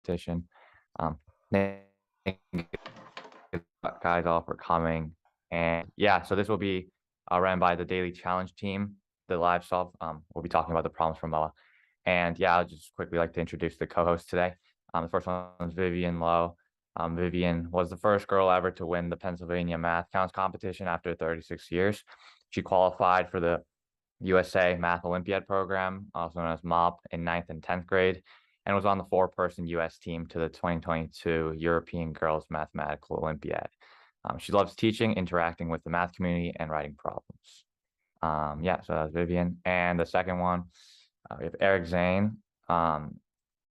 competition. Thank you guys all for coming. And yeah, so this will be ran by the Daily Challenge team, the live solve. We'll be talking about the problems from MOAA. And yeah, I'll just quickly like to introduce the co-hosts today. The first one is Vivian Lowe. Vivian was the first girl ever to win the Pennsylvania Math Counts competition after 36 years. She qualified for the USA Math Olympiad program, also known as MOP, in 9th and 10th grade, and was on the four-person US team to the 2022 European Girls Mathematical Olympiad. She loves teaching, interacting with the math community, and writing problems. Yeah, so that's Vivian. And the second one, we have Eric Zane.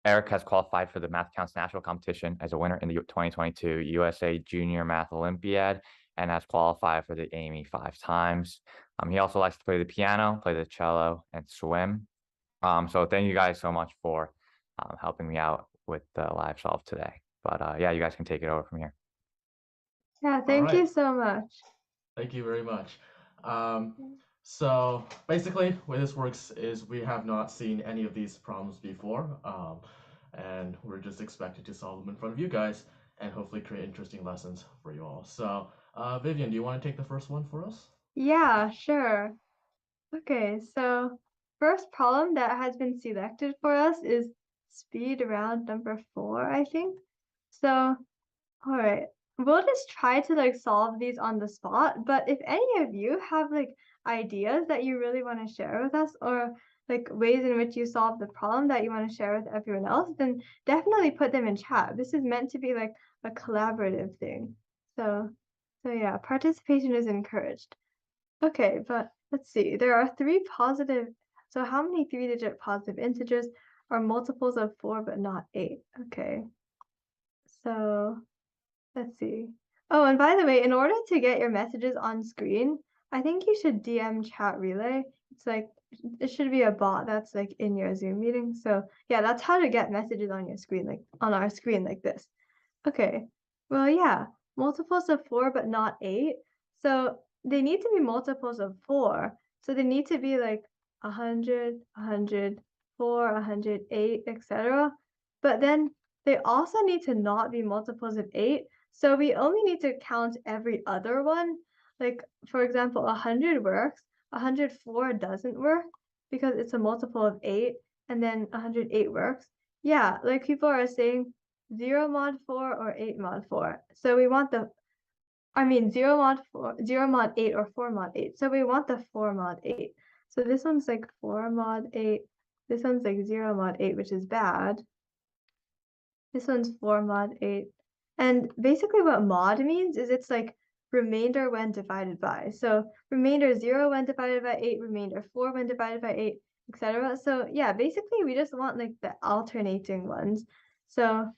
Eric has qualified for the Math Counts national competition as a winner in the 2022 USA Junior Math Olympiad and has qualified for the Amy 5 times. He also likes to play the piano, play the cello, and swim. So thank you guys so much for helping me out with the live solve today. But yeah, you guys can take it over from here. Yeah, thank you so much. Thank you very much. So basically, the way this works is we have not seen any of these problems before, and we're just expected to solve them in front of you guys and hopefully create interesting lessons for you all. So, Vivian, do you want to take the first one for us? Yeah, sure. Okay, so first problem that has been selected for us is speed round number 4, I think. So, all right, we'll just try to like solve these on the spot, but if any of you have like ideas that you really want to share with us or like ways in which you solve the problem that you want to share with everyone else, then definitely put them in chat. This is meant to be like a collaborative thing. So yeah, participation is encouraged. Okay, but let's see. There are three positive. So how many three-digit positive integers are multiples of 4 but not 8? Okay. So let's see. Oh, and by the way, in order to get your messages on screen, I think you should DM chat relay. It's like it should be a bot that's like in your Zoom meeting. So yeah, that's how to get messages on your screen, like on our screen like this. Okay. Well, yeah, multiples of 4 but not 8. So they need to be multiples of 4. So they need to be like 100, 100, 4, 108, etc. But then they also need to not be multiples of 8. So we only need to count every other one. Like, for example, 100 works, 104 doesn't work because it's a multiple of 8, and then 108 works. Yeah, like people are saying 0 mod 4 or 8 mod 4. So we want the, I mean 0 mod 4, 0 mod 8 or 4 mod 8. So we want the 4 mod 8. So this one's like 4 mod 8. This one's like 0 mod 8, which is bad. This one's 4 mod 8. And basically what mod means is it's like remainder when divided by. So remainder 0 when divided by 8, remainder 4 when divided by 8, etc. So yeah, basically we just want like the alternating ones. So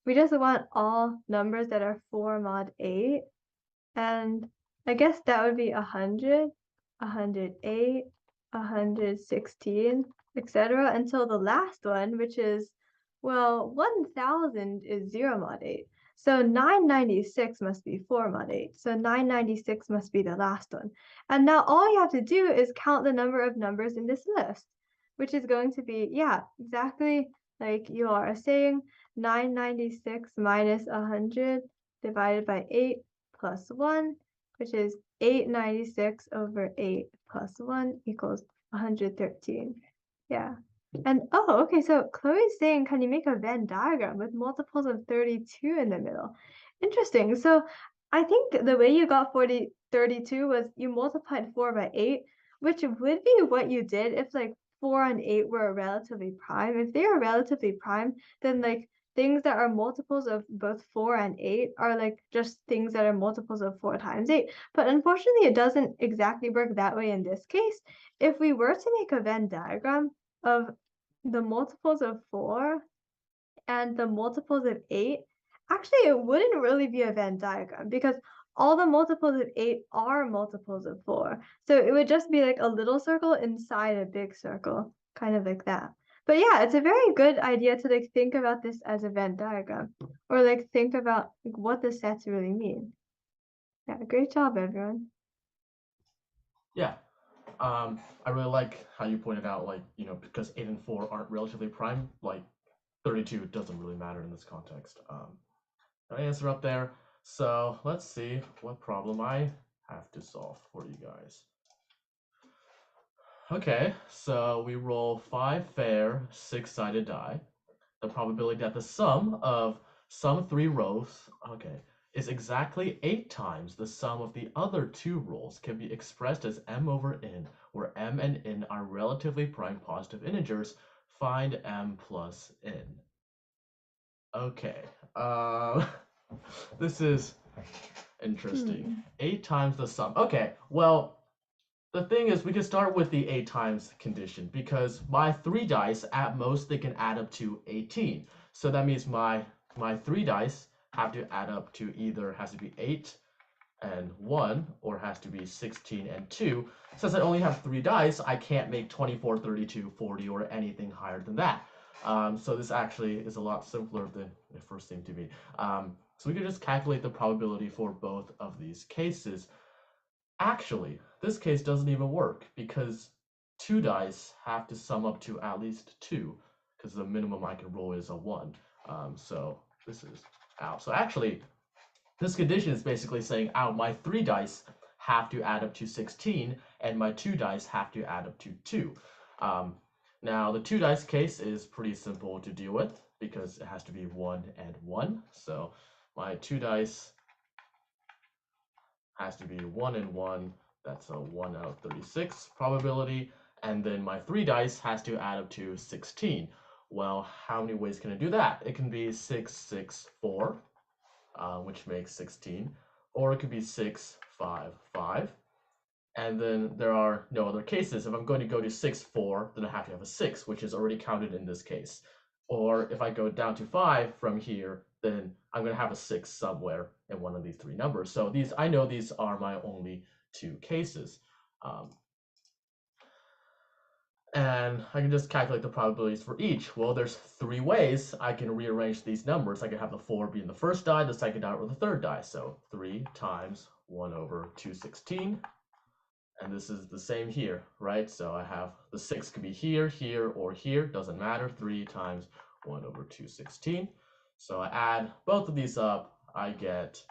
we just want all numbers that are 4 mod 8. And I guess that would be 100, 108, 116, etc. until the last one, which is, well, 1000 is 0 mod 8. So 996 must be 4 mod 8. So 996 must be the last one. And now all you have to do is count the number of numbers in this list, which is going to be, yeah, exactly like you are saying, 996 minus 100 divided by 8 plus 1, which is 896 over 8 plus 1 equals 113. Yeah. And oh, okay, so Chloe's saying, can you make a Venn diagram with multiples of 32 in the middle? Interesting. So I think the way you got 32 was you multiplied 4 by 8, which would be what you did if like 4 and 8 were relatively prime. If they are relatively prime, then like things that are multiples of both 4 and 8 are like just things that are multiples of 4 times 8. But unfortunately, it doesn't exactly work that way in this case. If we were to make a Venn diagram of the multiples of 4 and the multiples of 8, actually it wouldn't really be a Venn diagram because all the multiples of 8 are multiples of 4. So it would just be like a little circle inside a big circle, kind of like that. But yeah, it's a very good idea to like think about this as a Venn diagram or like think about like, what the sets really mean. Yeah, great job, everyone. Yeah. I really like how you pointed out, like, because 8 and 4 aren't relatively prime. Like, 32 doesn't really matter in this context. Got an answer up there. So let's see what problem I have to solve for you guys. Okay, so we roll 5 fair 6-sided die. The probability that the sum of some 3 rows, is exactly 8 times the sum of the other 2 rolls can be expressed as m over n, where m and n are relatively prime positive integers. Find m plus n. Okay, this is interesting. 8 times the sum. Okay, well, the thing is, we can start with the 8 times condition, because my 3 dice, at most, they can add up to 18. So that means my 3 dice have to add up to either has to be 8 and 1, or has to be 16 and 2. Since I only have 3 dice, I can't make 24, 32, 40, or anything higher than that. So this actually is a lot simpler than it first seemed to be. So we can just calculate the probability for both of these cases. Actually, this case doesn't even work, because 2 dice have to sum up to at least 2, because the minimum I can roll is a 1. So this is out. So actually, this condition is basically saying, my 3 dice have to add up to 16, and my 2 dice have to add up to 2. Now, the 2 dice case is pretty simple to deal with, because it has to be 1 and 1. So my 2 dice has to be 1 and 1. That's a 1 out of 36 probability. And then my 3 dice has to add up to 16. Well, how many ways can I do that? It can be 6, 6, 4, which makes 16. Or it could be 6, 5, 5. And then there are no other cases. If I'm going to go to 6, 4, then I have to have a 6, which is already counted in this case. Or if I go down to 5 from here, then I'm going to have a 6 somewhere in one of these 3 numbers. So I know these are my only 2 cases. And I can just calculate the probabilities for each. Well, there's 3 ways I can rearrange these numbers. I can have the 4 be in the first die, the second die, or the third die. So 3 times 1 over 216. And this is the same here, right? So I have the 6 could be here, here, or here. Doesn't matter. 3 times 1 over 216. So I add both of these up. I get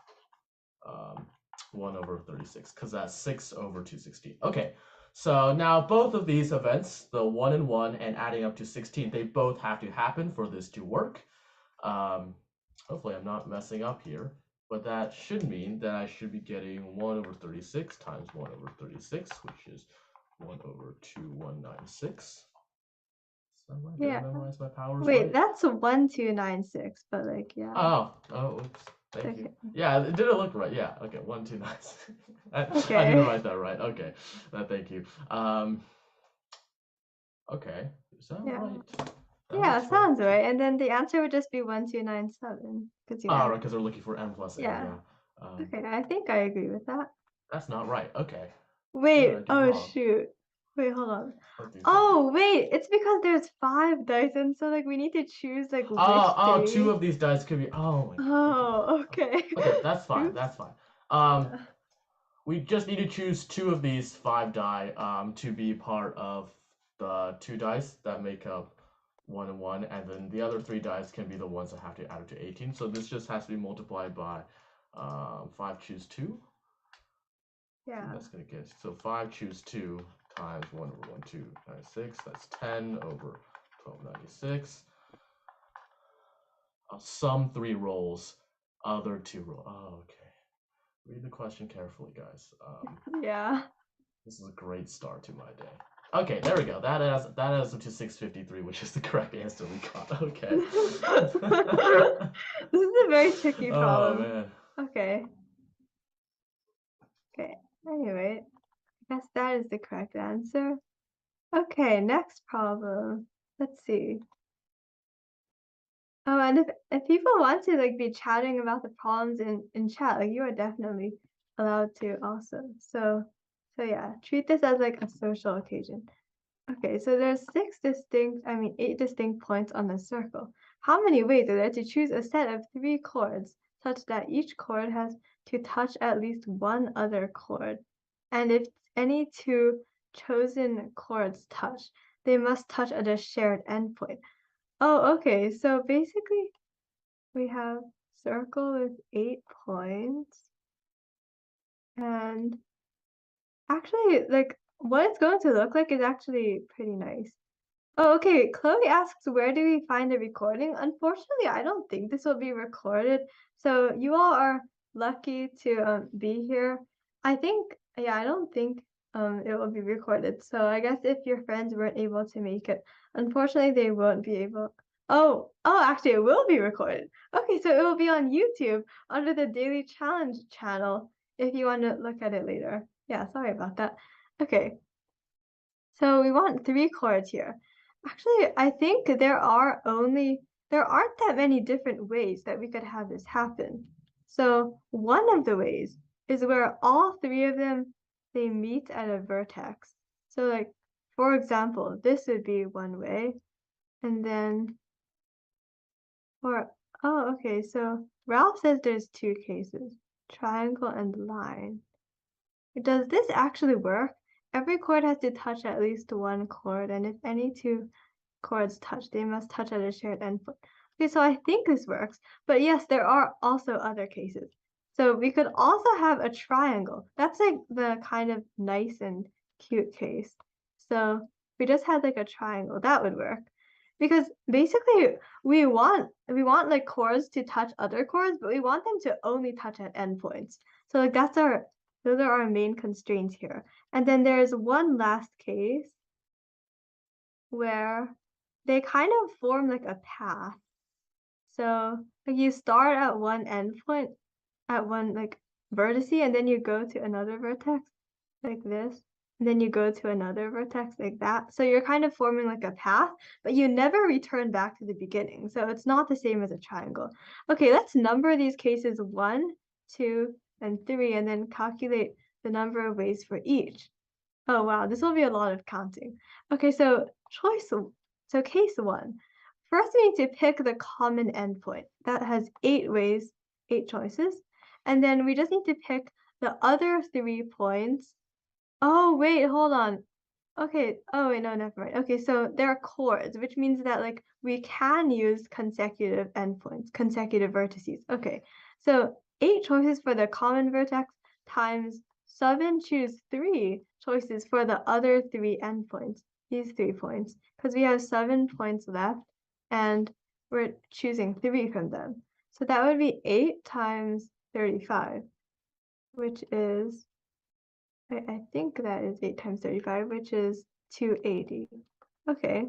1 over 36, because that's 6 over 216. Okay, so now both of these events, the 1 and 1 and adding up to 16, they both have to happen for this to work. Hopefully I'm not messing up here. But that should mean that I should be getting 1 over 36 times 1 over 36, which is 1 over 2196. So did I memorize my powers Wait, right? that's 1296, but yeah. Oh, oops. Thank you. Yeah, it didn't look right. Yeah, okay, 1296. Okay. I didn't write that right. Okay, thank you. Okay, is that right? Yeah, sounds right. And then the answer would just be 1297, because right, because they're looking for m plus n. Yeah. Okay, I think I agree with that. That's not right. Okay. Wait, wrong? shoot. Wait, hold on. Oh, wait, it's because there's 5 dice, and so we need to choose which day. 2 of these dice could be. Oh my God. Oh, okay. Okay, that's fine. Oops. That's fine. We just need to choose 2 of these 5 die to be part of the 2 dice that make up 1 and 1, and then the other 3 dice can be the ones that have to add up to 18. So this just has to be multiplied by 5 choose 2. Yeah. That's gonna get, so 5 choose 2 times 1 over 1296. That's 10 over 1296. Sum 3 rolls, other 2 rolls. Oh, okay. Read the question carefully, guys. Yeah. This is a great start to my day. Okay, there we go. That adds up to 653, which is the correct answer we got. Okay. This is a very tricky problem. Oh man. Okay. Anyway, I guess that is the correct answer. Okay, next problem. Let's see. Oh, and if people want to be chatting about the problems in chat, you are definitely allowed to also. So yeah, treat this as a social occasion. Okay, so there's 8 distinct points on the circle. How many ways are there to choose a set of 3 chords such that each chord has to touch at least one other chord? And if any 2 chosen chords touch, they must touch at a shared endpoint. Oh, okay. So basically, we have circle with 8 points, and actually, like, what it's going to look like is actually pretty nice. Oh, okay. Chloe asks, where do we find the recording? Unfortunately, I don't think this will be recorded. So you all are lucky to be here. I think, yeah, I don't think it will be recorded. So I guess if your friends weren't able to make it, unfortunately, they won't be able. Oh, actually, it will be recorded. Okay, so it will be on YouTube under the Daily Challenge channel if you want to look at it later. Yeah, sorry about that. Okay. So we want 3 chords here. Actually, I think there aren't that many different ways that we could have this happen. So one of the ways is where all 3 of them, they meet at a vertex. So like, for example, this would be one way, and then okay, so Ralph says there's 2 cases, triangle and line. Does this actually work? Every chord has to touch at least one chord, and if any 2 chords touch, they must touch at a shared endpoint. Okay, so I think this works, but yes, there are also other cases. So we could also have a triangle. That's like the kind of nice and cute case. So we just had like a triangle, that would work. Because basically we want like chords to touch other chords, but we want them to only touch at endpoints. So like those are our main constraints here. And then there's one last case where they kind of form like a path. So like you start at one endpoint, at one like vertex, and then you go to another vertex like this, and then you go to another vertex like that. So you're kind of forming like a path, but you never return back to the beginning. So it's not the same as a triangle. Okay, let's number these cases 1, 2, and 3, and then calculate the number of ways for each. Oh wow, this will be a lot of counting. Okay, so case 1. First we need to pick the common endpoint. That has 8 ways, 8 choices. And then we just need to pick the other 3 points. Oh wait, hold on. Okay, oh wait, no, never mind. Okay, so there are chords, which means that like we can use consecutive endpoints, consecutive vertices. Okay, so 8 choices for the common vertex times 7 choose 3 choices for the other 3 endpoints, these 3 points, because we have 7 points left and we're choosing 3 from them. So that would be 8 times 35, which is I think that is 8 times 35, which is 280. Okay.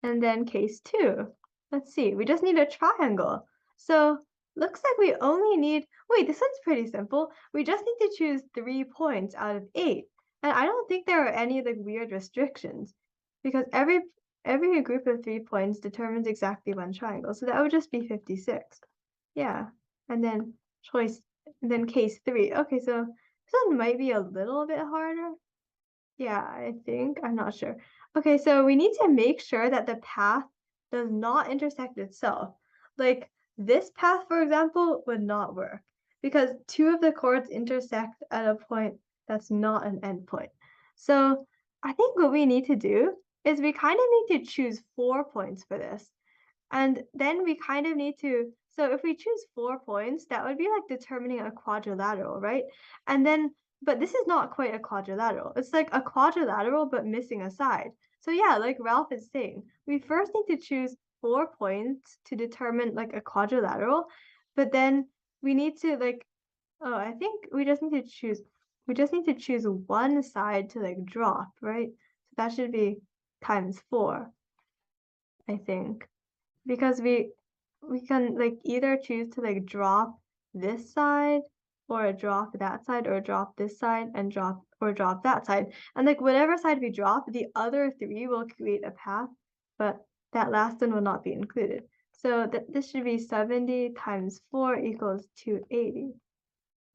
And then case 2. Let's see, we just need a triangle. So looks like we only need, wait, this one's pretty simple. We just need to choose 3 points out of 8. And I don't think there are any like weird restrictions because every group of 3 points determines exactly one triangle. So that would just be 56. Yeah. And then case 3. Okay, so this one might be a little bit harder. Yeah, I think. I'm not sure. Okay, so we need to make sure that the path does not intersect itself. Like this path, for example, would not work because 2 of the chords intersect at a point that's not an endpoint. So I think what we need to do is we kind of need to choose 4 points for this. And then we kind of need to, so if we choose 4 points, that would be like determining a quadrilateral, right? And then, but this is not quite a quadrilateral. It's like a quadrilateral, but missing a side. So yeah, like Ralph is saying, we first need to choose 4 points to determine like a quadrilateral, but then we need to like, oh, I think we just need to choose one side to like drop, right? So that should be times 4, I think because we can like either choose to like drop this side or drop that side or drop this side and drop that side. And like whatever side we drop, the other 3 will create a path, but that last one will not be included. So this should be 70 times 4 equals 280.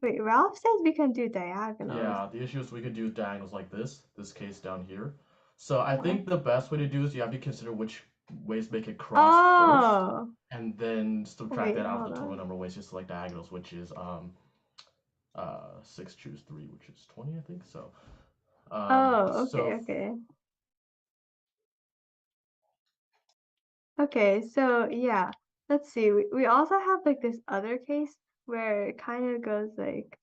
Wait, Ralph says we can do diagonals. Yeah, the issue is we could do diagonals like this case down here. So I Huh? think the best way to do is you have to consider which ways make it cross first, Oh, and then subtract wait, that out of hold the total on. number of ways, just select diagonals, which is 6 choose 3, which is 20, I think. So Oh, so okay. Okay, so yeah, let's see. We also have like this other case where it kind of goes like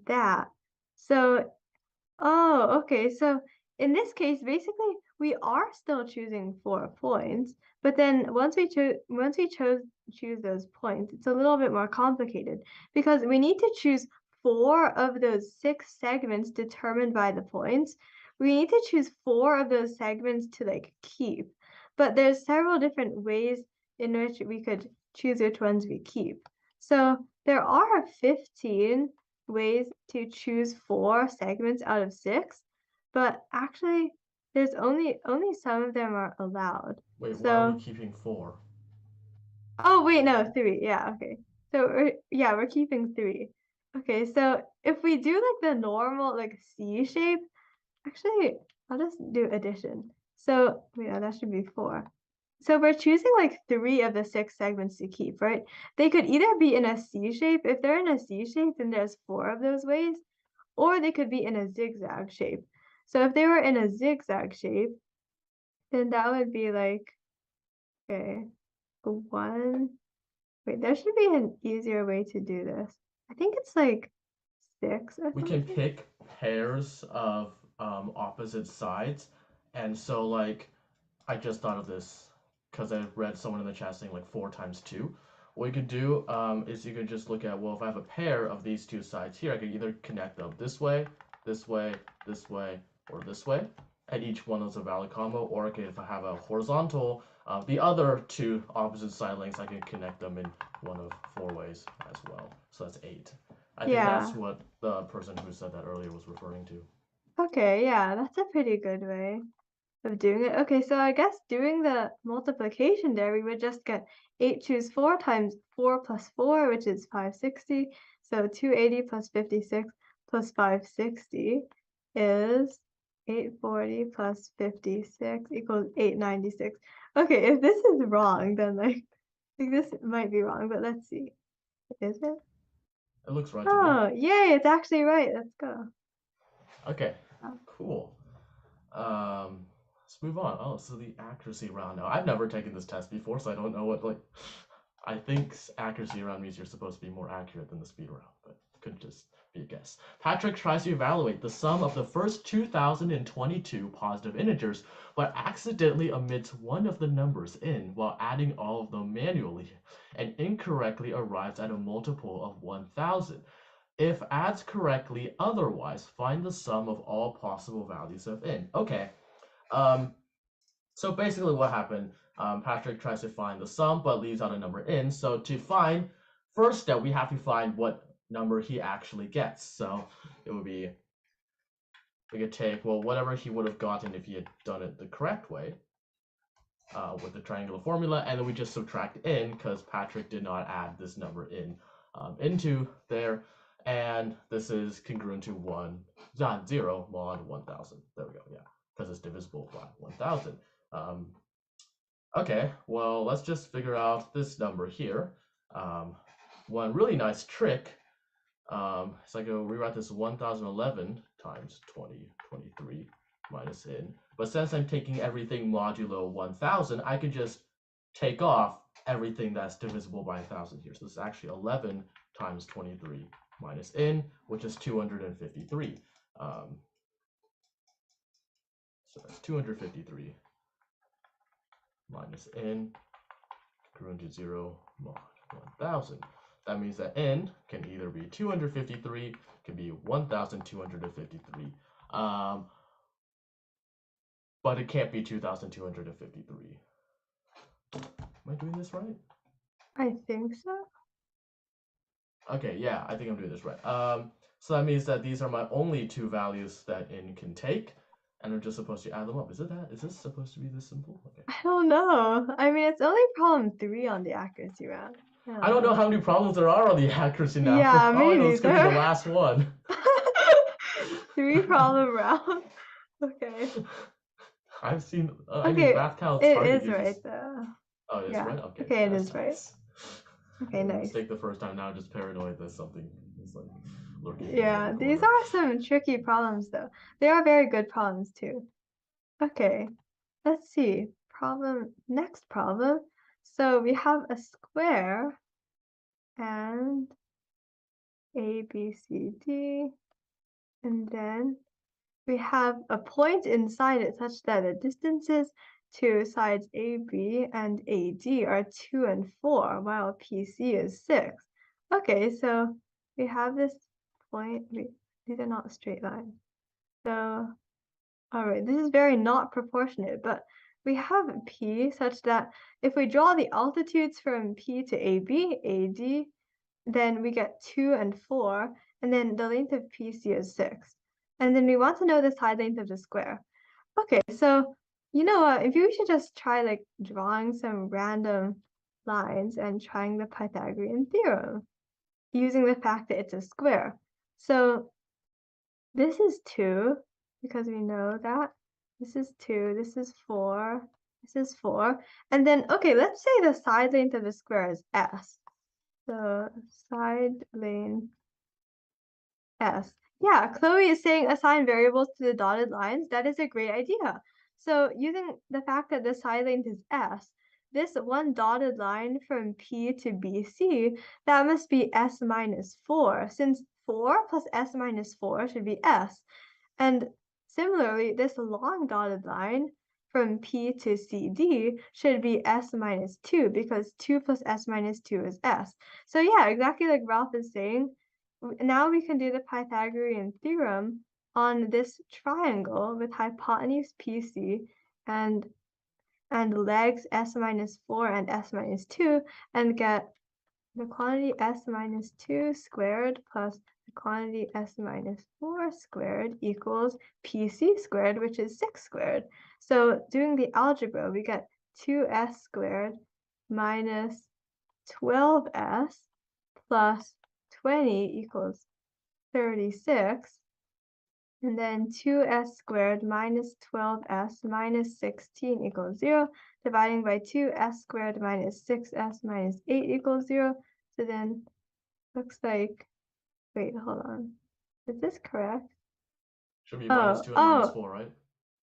that. So, oh, okay. So in this case, basically, we are still choosing 4 points, but then once we choose those points, it's a little bit more complicated because we need to choose 4 of those 6 segments determined by the points. We need to choose 4 of those segments to like keep. But there's several different ways in which we could choose which ones we keep. So there are 15 ways to choose 4 segments out of 6, but actually there's only some of them are allowed. Wait, why are we So, keeping 4? oh wait, no, 3. Yeah, okay. So we're keeping 3. Okay, so if we do like the normal like C shape, actually I'll just do addition. So yeah, that should be 4. So we're choosing like 3 of the 6 segments to keep, right? They could either be in a C shape. If they're in a C shape, then there's 4 of those ways, or they could be in a zigzag shape. So if they were in a zigzag shape, then that would be like, okay, 1. Wait, there should be an easier way to do this. I think it's like 6 or We can something. pick pairs of opposite sides, and so like I just thought of this because I read someone in the chat saying like 4 times 2. What you could do is you could just look at, well, if I have a pair of these 2 sides here, I could either connect them this way, this way, this way, or this way, and each one is a valid combo. Or if I have a horizontal, the other 2 opposite side lengths, I can connect them in one of 4 ways as well. So that's 8. I think Yeah. that's what the person who said that earlier was referring to. Okay, yeah, that's a pretty good way of doing it. Okay, so I guess doing the multiplication there, we would just get 8 choose 4 times 4 plus 4, which is 560. So 280 plus 56 plus 560 is 840 plus 56 equals 896. Okay, if this is wrong, then like, I think this might be wrong, but let's see. Is it? It looks right to me. Oh, yay, it's actually right. Let's go. Okay, Oh. cool. Let's move on. Oh, so the accuracy round now. I've never taken this test before, so I don't know what like. I think accuracy round means you're supposed to be more accurate than the speed round, but it could just be a guess. Patrick tries to evaluate the sum of the first 2022 positive integers, but accidentally omits one of the numbers in while adding all of them manually, and incorrectly arrives at a multiple of 1000. If adds correctly otherwise, find the sum of all possible values of n. Okay. So basically what happened, Patrick tries to find the sum but leaves out a number in. So to find, first step, we have to find what number he actually gets. So it would be, we could take, well, whatever he would have gotten if he had done it the correct way with the triangular formula, and then we just subtract in because Patrick did not add this number in into there. And this is congruent to 0 mod 1000. There we go, yeah, because it's divisible by 1000. Okay, well, let's just figure out this number here. One really nice trick is I go rewrite this 1011 times 2023 minus n. But since I'm taking everything modulo 1000, I can just take off everything that's divisible by 1000 here. So this is actually 11 times 23 minus n, which is 253. So that's 253 minus n, congruent to 0 mod 1000. That means that n can either be 253, can be 1253, but it can't be 2253. Am I doing this right? I think so. Okay, yeah, I think I'm doing this right. So that means that these are my only 2 values that n can take, and I'm just supposed to add them up. Is this supposed to be this simple? Okay. I don't know. I mean, it's only problem 3 on the accuracy round. I don't know how many problems there are on the accuracy now. Yeah, All I me know it's gonna be the neither. last one. 3 problem round. Okay. I've seen. I mean, Okay, math counts it target is uses. right though. Oh, it is Yeah. right. Okay, Okay, it that's is right. nice. Okay, I made a nice. mistake the first time. Now I'm just paranoid that something is like lurking. Yeah, around the these corner. are some tricky problems though. They are very good problems too. Okay, let's see. Next problem. So we have a square and A, B, C, D, and then we have a point inside it such that the distances to sides AB and AD are 2 and 4, while PC is 6. Okay, so we have this point. These are not straight lines. So, all right, this is very not proportionate, but we have P such that if we draw the altitudes from P to AB, AD, then we get 2 and 4, and then the length of PC is 6. And then we want to know the side length of the square. Okay, so you know what? Maybe we should just try like drawing some random lines and trying the Pythagorean theorem using the fact that it's a square. So this is 2 because we know that. This is 2, this is 4, this is 4. And then, okay, let's say the side length of the square is S. So side length S. Yeah, Chloe is saying assign variables to the dotted lines. That is a great idea. So using the fact that the side length is S, this one dotted line from P to BC, that must be S minus 4, since 4 plus S minus 4 should be S. And similarly, this long dotted line from P to CD should be S minus 2, because 2 plus S minus 2 is S. So yeah, exactly like Ralph is saying, now we can do the Pythagorean theorem on this triangle with hypotenuse PC and legs S minus 4 and S minus 2, and get the quantity S minus 2 squared plus the quantity S minus 4 squared equals PC squared, which is 6 squared. So doing the algebra, we get 2S squared minus 12S plus 20 equals 36. And then 2S squared minus 12S minus 16 equals 0. Dividing by 2, S squared minus 6S minus 8 equals 0. So then looks like, wait, hold on. Is this correct? Should be minus 2 and minus 4, right?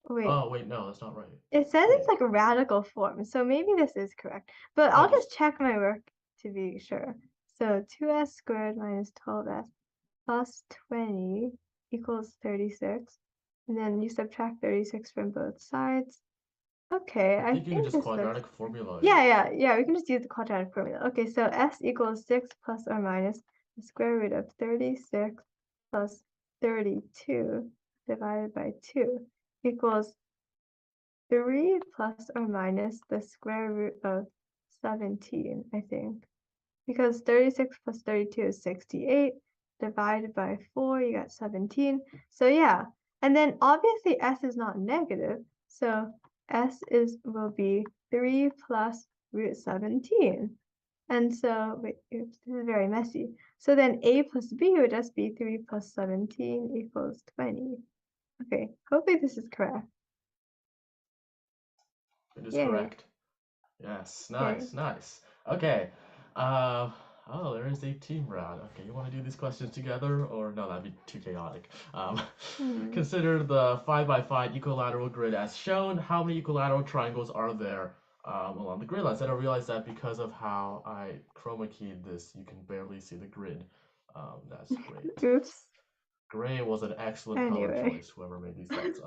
Wait. Oh, wait, no, that's not right. It says it's like a radical form, so maybe this is correct. But I'll just check my work to be sure. So 2S squared minus 12S plus 20 equals 36. And then you subtract 36 from both sides. Okay, I think you can just this quadratic looks... formula. Yeah, we can just use the quadratic formula. Okay, so S equals 6 plus or minus the square root of 36 plus 32 divided by 2 equals 3 plus or minus the square root of 17, I think. Because 36 plus 32 is 68, divided by 4, you got 17. So yeah, and then obviously S is not negative, so S will be 3 plus root 17. And so, wait, oops, this is very messy. So then A plus B would just be 3 plus 17 equals 20. Okay, hopefully this is correct. It is Yay. correct. Yes, nice, nice. Okay. Oh, there is a team round. Okay, you want to do these questions together, or no? That'd be too chaotic. Consider the 5x5 equilateral grid as shown. How many equilateral triangles are there along the grid lines? And I realized that because of how I chroma keyed this, you can barely see the grid. That's great. Oops. Gray was an excellent color choice, whoever made these slides.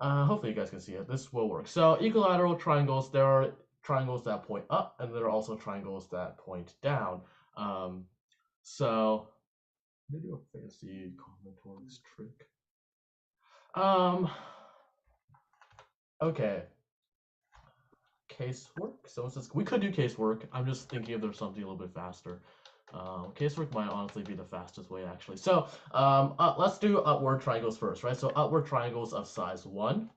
Hopefully you guys can see it. This will work. So equilateral triangles, there are triangles that point up, and there are also triangles that point down. So let me do a fancy combinatorics trick. Okay. Casework. So we could do casework. I'm just thinking if there's something a little bit faster. Casework might honestly be the fastest way, actually. So let's do upward triangles first, right? So upward triangles of size 1.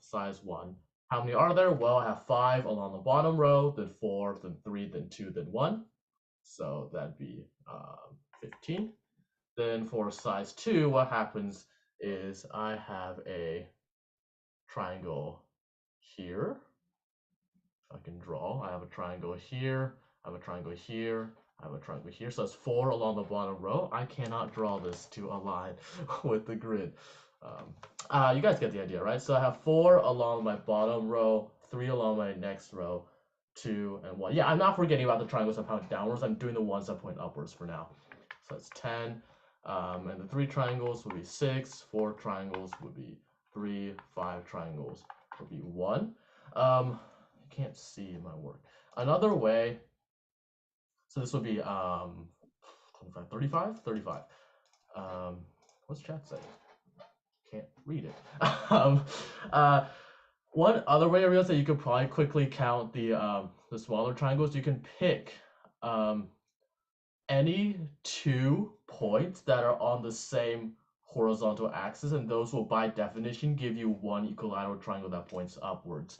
Size 1. How many are there? Well, I have 5 along the bottom row, then 4, then 3, then 2, then 1. So that'd be 15. Then for size 2, what happens is I have a triangle here. I can draw. I have a triangle here. I have a triangle here. I have a triangle here. So it's 4 along the bottom row. I cannot draw this to align with the grid. You guys get the idea, right? So I have 4 along my bottom row, 3 along my next row, 2 and 1. Yeah, I'm not forgetting about the triangles that point downwards. I'm doing the ones that point upwards for now. So it's 10. And the 3 triangles would be 6. 4 triangles would be 3. 5 triangles would be 1. I can't see my work. Another way, so this would be 25, 35, 35. What's chat saying? Can't read it. One other way I realized that you could probably quickly count the smaller triangles. You can pick any 2 points that are on the same horizontal axis, and those will by definition give you one equilateral triangle that points upwards.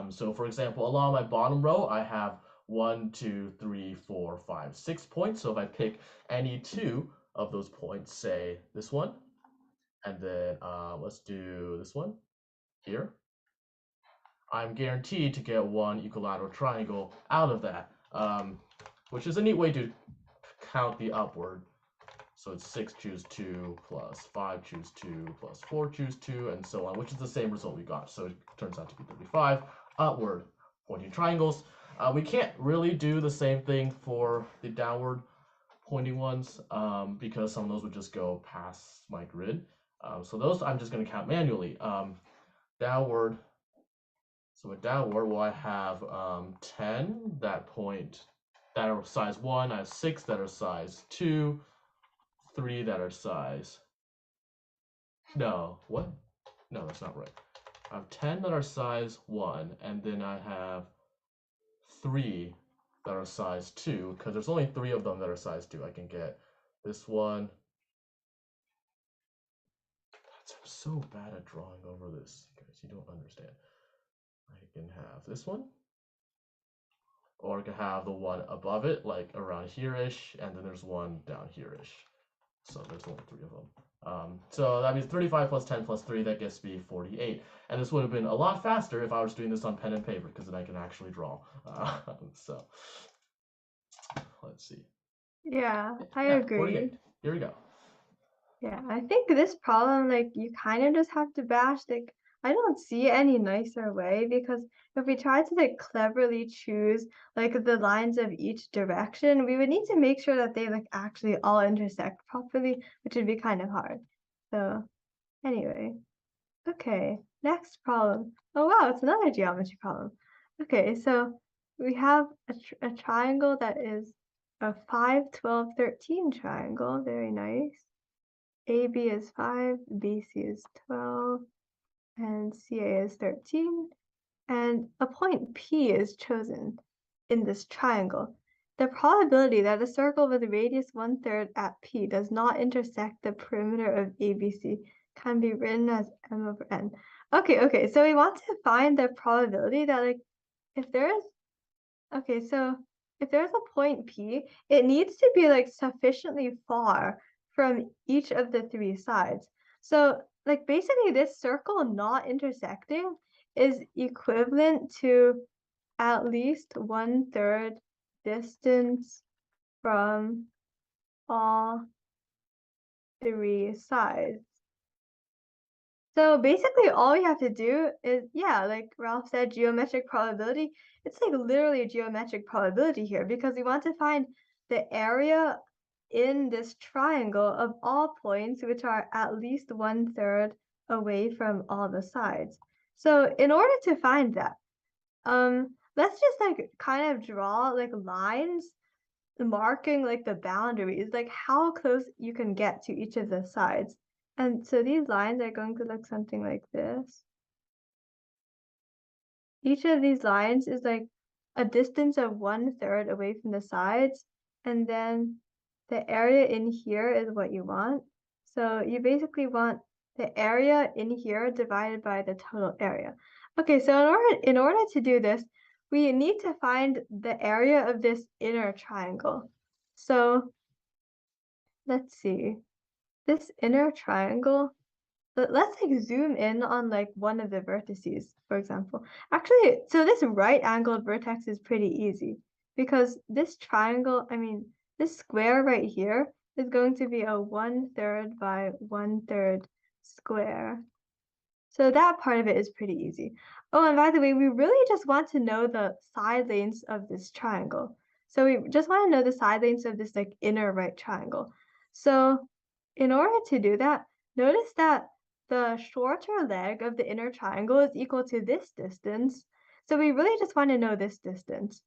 So for example, along my bottom row, I have 1, 2, 3, 4, 5, 6 points. So if I pick any 2 of those points, say this one, and then let's do this one here, I'm guaranteed to get one equilateral triangle out of that, which is a neat way to count the upward. So it's 6 choose 2 plus 5 choose 2 plus 4 choose 2 and so on, which is the same result we got. So it turns out to be 35 upward pointing triangles. We can't really do the same thing for the downward pointing ones because some of those would just go past my grid. So those I'm just going to count manually. Downward. So with downward, well, I have 10 that are size 1. I have 6 that are size 2. 3 that are size. No, what? No, that's not right. I have 10 that are size 1, and then I have 3 that are size 2, because there's only 3 of them that are size 2. I can get this one. I'm so bad at drawing over this, guys. You don't understand. I can have this one, or I can have the one above it, like around here-ish, and then there's one down here-ish. So there's only 3 of them. So that means 35 plus 10 plus 3, that gets me 48. And this would have been a lot faster if I was doing this on pen and paper, because then I can actually draw. So let's see. Yeah, I Yeah, agree. 48. Here we go. Yeah, I think this problem, like, you kind of just have to bash, like, I don't see any nicer way, because if we try to, like, cleverly choose, like, the lines of each direction, we would need to make sure that they, like, actually all intersect properly, which would be kind of hard. So, anyway. Okay, next problem. Oh, wow, it's another geometry problem. Okay, so we have a triangle that is a 5, 12, 13 triangle. Very nice. AB is 5, BC is 12, and CA is 13, and a point P is chosen in this triangle. The probability that a circle with a radius 1/3 at P does not intersect the perimeter of ABC can be written as M over N. Okay, so we want to find the probability that, like, if there's, okay, so if there's a point P, it needs to be, like, sufficiently far from each of the 3 sides. So, like, basically this circle not intersecting is equivalent to at least 1/3 distance from all 3 sides. So basically all we have to do is, yeah, like Ralph said, geometric probability. It's like literally a geometric probability here, because we want to find the area in this triangle of all points which are at least 1/3 away from all the sides. So in order to find that, let's just like kind of draw like lines marking like the boundaries, like how close you can get to each of the sides. And so these lines are going to look something like this. Each of these lines is like a distance of 1/3 away from the sides, and then the area in here is what you want. So you basically want the area in here divided by the total area. Okay, so in order to do this, we need to find the area of this inner triangle. So let's see. This inner triangle, let's like zoom in on like one of the vertices, for example. Actually, so this right-angled vertex is pretty easy, because this triangle, I mean, this square right here is going to be a 1/3 by 1/3 square. So that part of it is pretty easy. Oh, and by the way, we really just want to know the side lengths of this triangle. So we just want to know the side lengths of this like inner right triangle. So in order to do that, notice that the shorter leg of the inner triangle is equal to this distance. So we really just want to know this distance.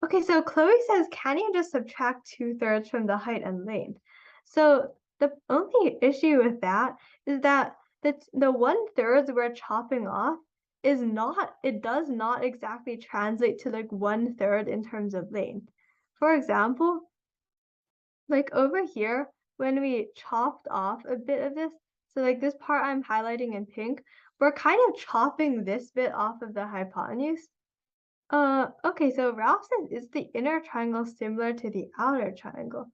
Okay, so Chloe says, can you just subtract 2/3 from the height and length? So the only issue with that is that the 1/3 we're chopping off it does not exactly translate to like 1/3 in terms of length. For example, like over here, when we chopped off a bit of this, so like this part I'm highlighting in pink, we're kind of chopping this bit off of the hypotenuse. Okay, so Ralph says, is the inner triangle similar to the outer triangle?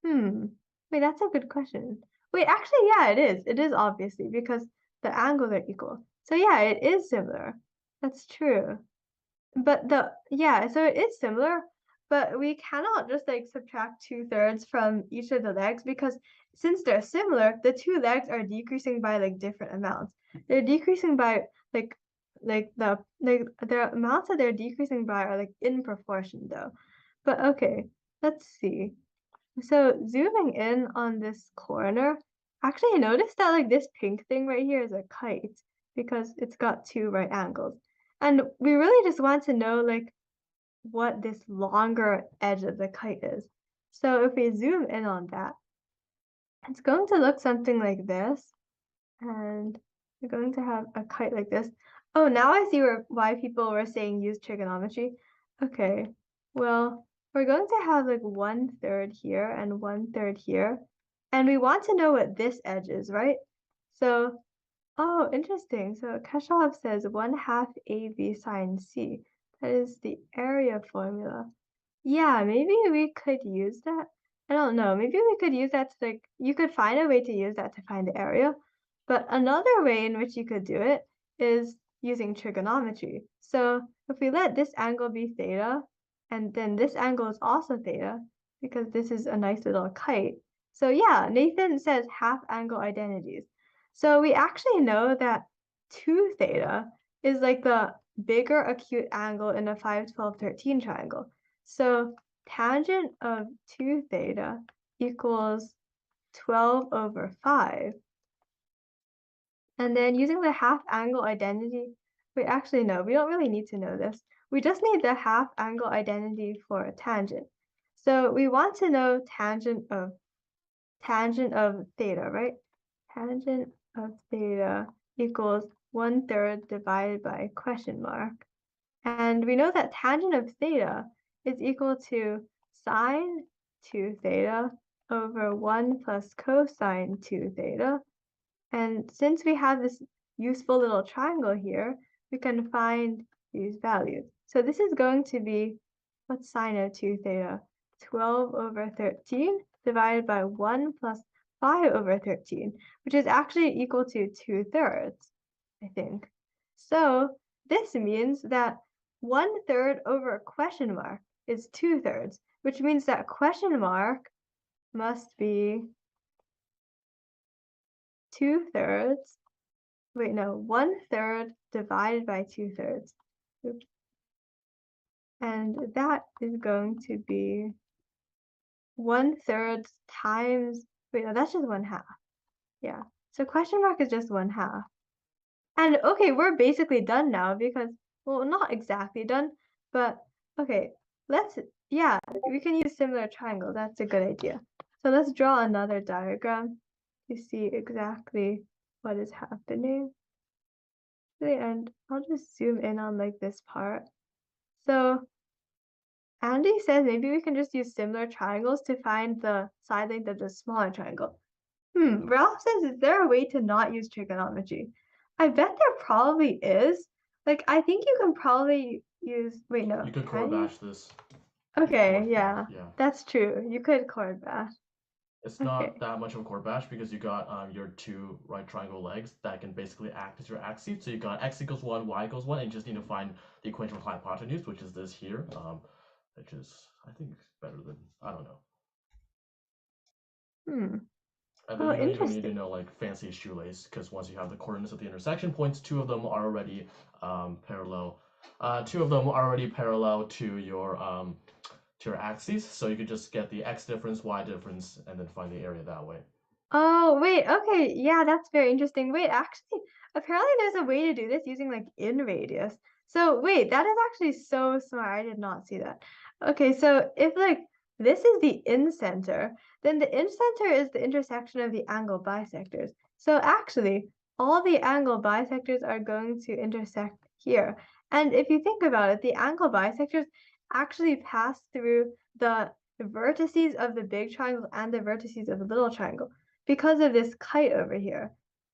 Wait, that's a good question. Wait, actually, yeah, it is. It is obviously because the angles are equal. So yeah, it is similar. That's true. But so it is similar, but we cannot just like subtract 2/3 from each of the legs because since they're similar, the two legs are decreasing by like different amounts. They're decreasing by the amounts that they're decreasing by are like in proportion though. But okay, let's see. So zooming in on this corner, actually I noticed that like this pink thing right here is a kite because it's got two right angles. And we really just want to know like what this longer edge of the kite is. So if we zoom in on that, it's going to look something like this. And we're going to have a kite like this. Oh, now I see why people were saying use trigonometry. Okay, well, we're going to have like 1/3 here and 1/3 here. And we want to know what this edge is, right? So, oh, interesting. So Kashav says 1/2 AB sine C. That is the area formula. Yeah, maybe we could use that. I don't know. Maybe we could use that to like, you could find a way to use that to find the area. But another way in which you could do it is using trigonometry. So if we let this angle be theta, and then this angle is also theta, because this is a nice little kite. So yeah, Nathan says half angle identities. So we actually know that 2 theta is like the bigger acute angle in a 5, 12, 13 triangle. So tangent of 2 theta equals 12/5. And then using the half angle identity, we actually know, we don't really need to know this. We just need the half angle identity for a tangent. So we want to know tangent of theta, right? Tangent of theta equals 1/3 divided by question mark. And we know that tangent of theta is equal to sine 2 theta over 1 plus cosine 2 theta. And since we have this useful little triangle here, we can find these values. So this is going to be, what's sine of 2 theta? 12/13 divided by 1 plus 5/13, which is actually equal to 2/3, I think. So this means that 1/3 over question mark is 2/3, which means that question mark must be 2/3. Wait, no, 1/3 divided by 2/3. Oops. And that is going to be 1/3 times, wait, no, that's just 1/2. Yeah, so question mark is just 1/2. And okay, we're basically done now because, well, not exactly done, but okay, yeah, we can use similar triangles. That's a good idea. So let's draw another diagram to see exactly what is happening. And I'll just zoom in on like this part. So Andy says maybe we can just use similar triangles to find the side length of the smaller triangle. Ralph says, is there a way to not use trigonometry? I bet there probably is. Like, I think you can probably use, wait, no. You can chord bash this. Okay, yeah, Yeah. that's true. You could chord bash. It's Okay. not that much of a chord bash because you got your two right triangle legs that can basically act as your axes. So you got x equals 1, y equals 1, and you just need to find the equation of hypotenuse, which is this here, which is, I think, better than, I don't know. And Oh, then you don't need to interesting. know like fancy shoelace, because once you have the coordinates at the intersection points, two of them are already parallel. Two of them are already parallel to your axes, so you could just get the x difference, y difference, and then find the area that way. Oh, wait, okay, yeah, that's very interesting. Wait, actually, apparently there's a way to do this using like in radius. So wait, that is actually so smart. I did not see that. Okay, so if like this is the incenter, then the incenter is the intersection of the angle bisectors. So actually, all the angle bisectors are going to intersect here. And if you think about it, the angle bisectors actually pass through the vertices of the big triangle and the vertices of the little triangle because of this kite over here.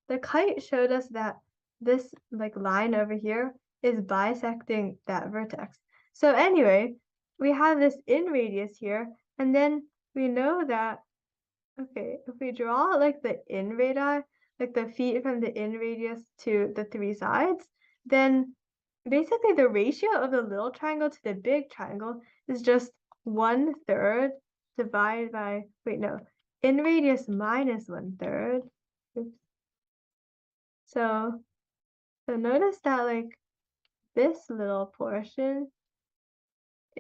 The kite showed us that this like line over here is bisecting that vertex. So anyway, we have this in radius here, and then we know that, okay, if we draw like the in radii, like the feet from the in radius to the three sides, then basically the ratio of the little triangle to the big triangle is just 1/3 divided by, wait, no, in radius minus 1/3. Oops. So, notice that like this little portion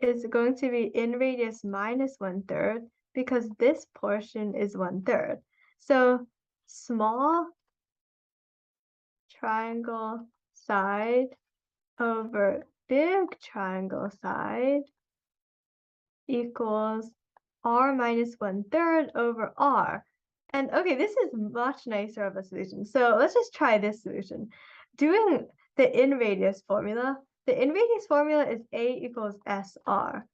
is going to be in radius minus 1/3 because this portion is 1/3. So small triangle side over big triangle side equals r minus 1/3 over r. And okay, this is much nicer of a solution. So let's just try this solution. Doing the in radius formula, the in radius formula is A equals SR.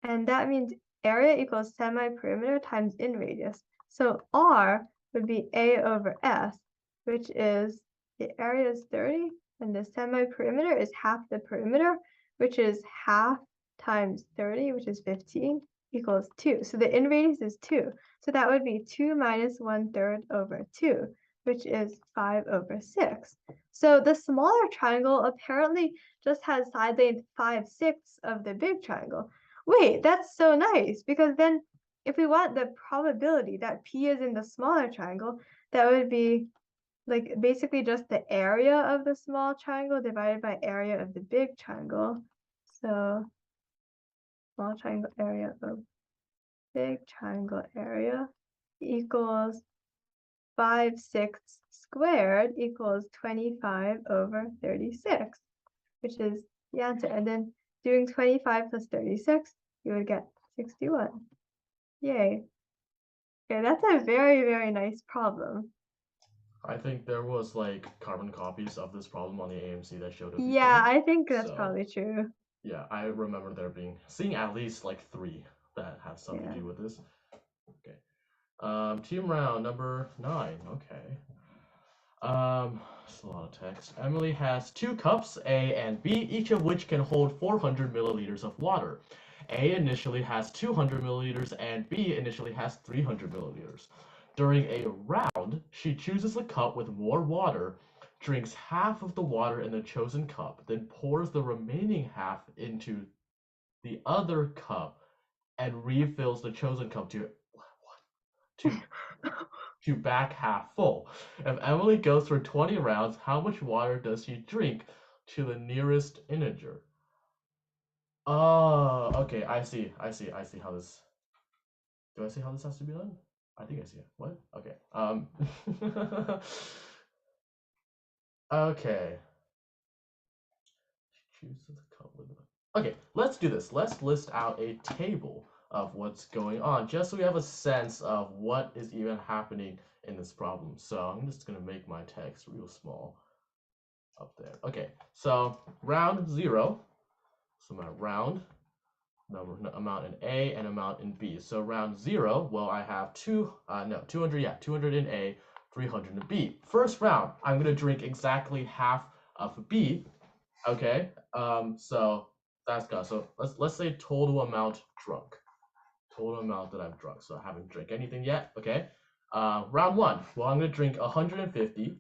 And that means area equals semi-perimeter times in radius. So R would be A over S, which is the area is 30, and the semi-perimeter is half the perimeter, which is half times 30, which is 15, equals 2. So the in radius is 2. So that would be 2 minus 1/3 over 2, which is 5 over 6. So the smaller triangle apparently just has side length 5/6 of the big triangle. Wait, that's so nice, because then if we want the probability that P is in the smaller triangle, that would be like basically just the area of the small triangle divided by area of the big triangle. So small triangle area of big triangle area equals 5/6 squared equals 25 over 36, which is the answer. And then doing 25 plus 36, you would get 61. Yay. Okay, that's a very, very nice problem. I think there was like carbon copies of this problem on the AMC that showed it Yeah, before. I think that's So, probably true. yeah, I remember seeing at least like 3 that had something to Yeah. do with this. Okay. Team round number 9. Okay. It's a lot of text. Emily has 2 cups, A and B, each of which can hold 400 milliliters of water. A initially has 200 milliliters and B initially has 300 milliliters. During a round, she chooses a cup with more water, drinks half of the water in the chosen cup, then pours the remaining half into the other cup and refills the chosen cup to back half full. If Emily goes for 20 rounds, how much water does she drink to the nearest integer? Oh, okay, I see how this. Do I see how this has to be done? I think I see it. What? Okay. Okay. Choose the cup with. Okay, let's do this. Let's list out a table of what's going on, just so we have a sense of what is even happening in this problem. So I'm just gonna make my text real small up there. Okay, so round 0. So my round amount in A and amount in B. So round 0, well, I have 200, yeah, 200 in A, 300 in B. First round, I'm gonna drink exactly half of B. Okay, so that's good. So let's say total amount drunk. Total amount that I've drunk. So I haven't drank anything yet. Okay. Round 1. Well, I'm gonna drink 150.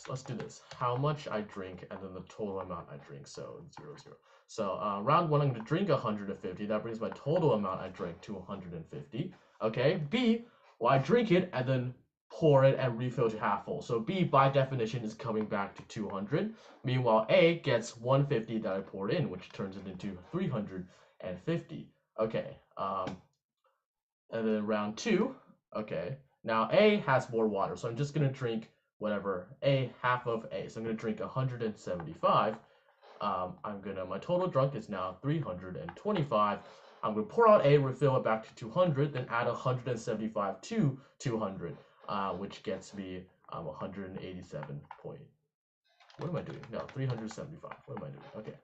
let's do this. How much I drink and then the total amount I drink. So 0, 0. So round 1, I'm going to drink 150. That brings my total amount I drank to 150. Okay. B, well, I drink it and then pour it and refill to half full. So B, by definition, is coming back to 200. Meanwhile, A gets 150 that I poured in, which turns it into 350. Okay. And then round 2. Okay. Now A has more water, so I'm just going to drink whatever, half of A. So I'm going to drink 175. My total drunk is now 325. I'm going to pour out A, refill it back to 200, then add 175 to 200, which gets me 187 point. What am I doing? No, 375. What am I doing? Okay.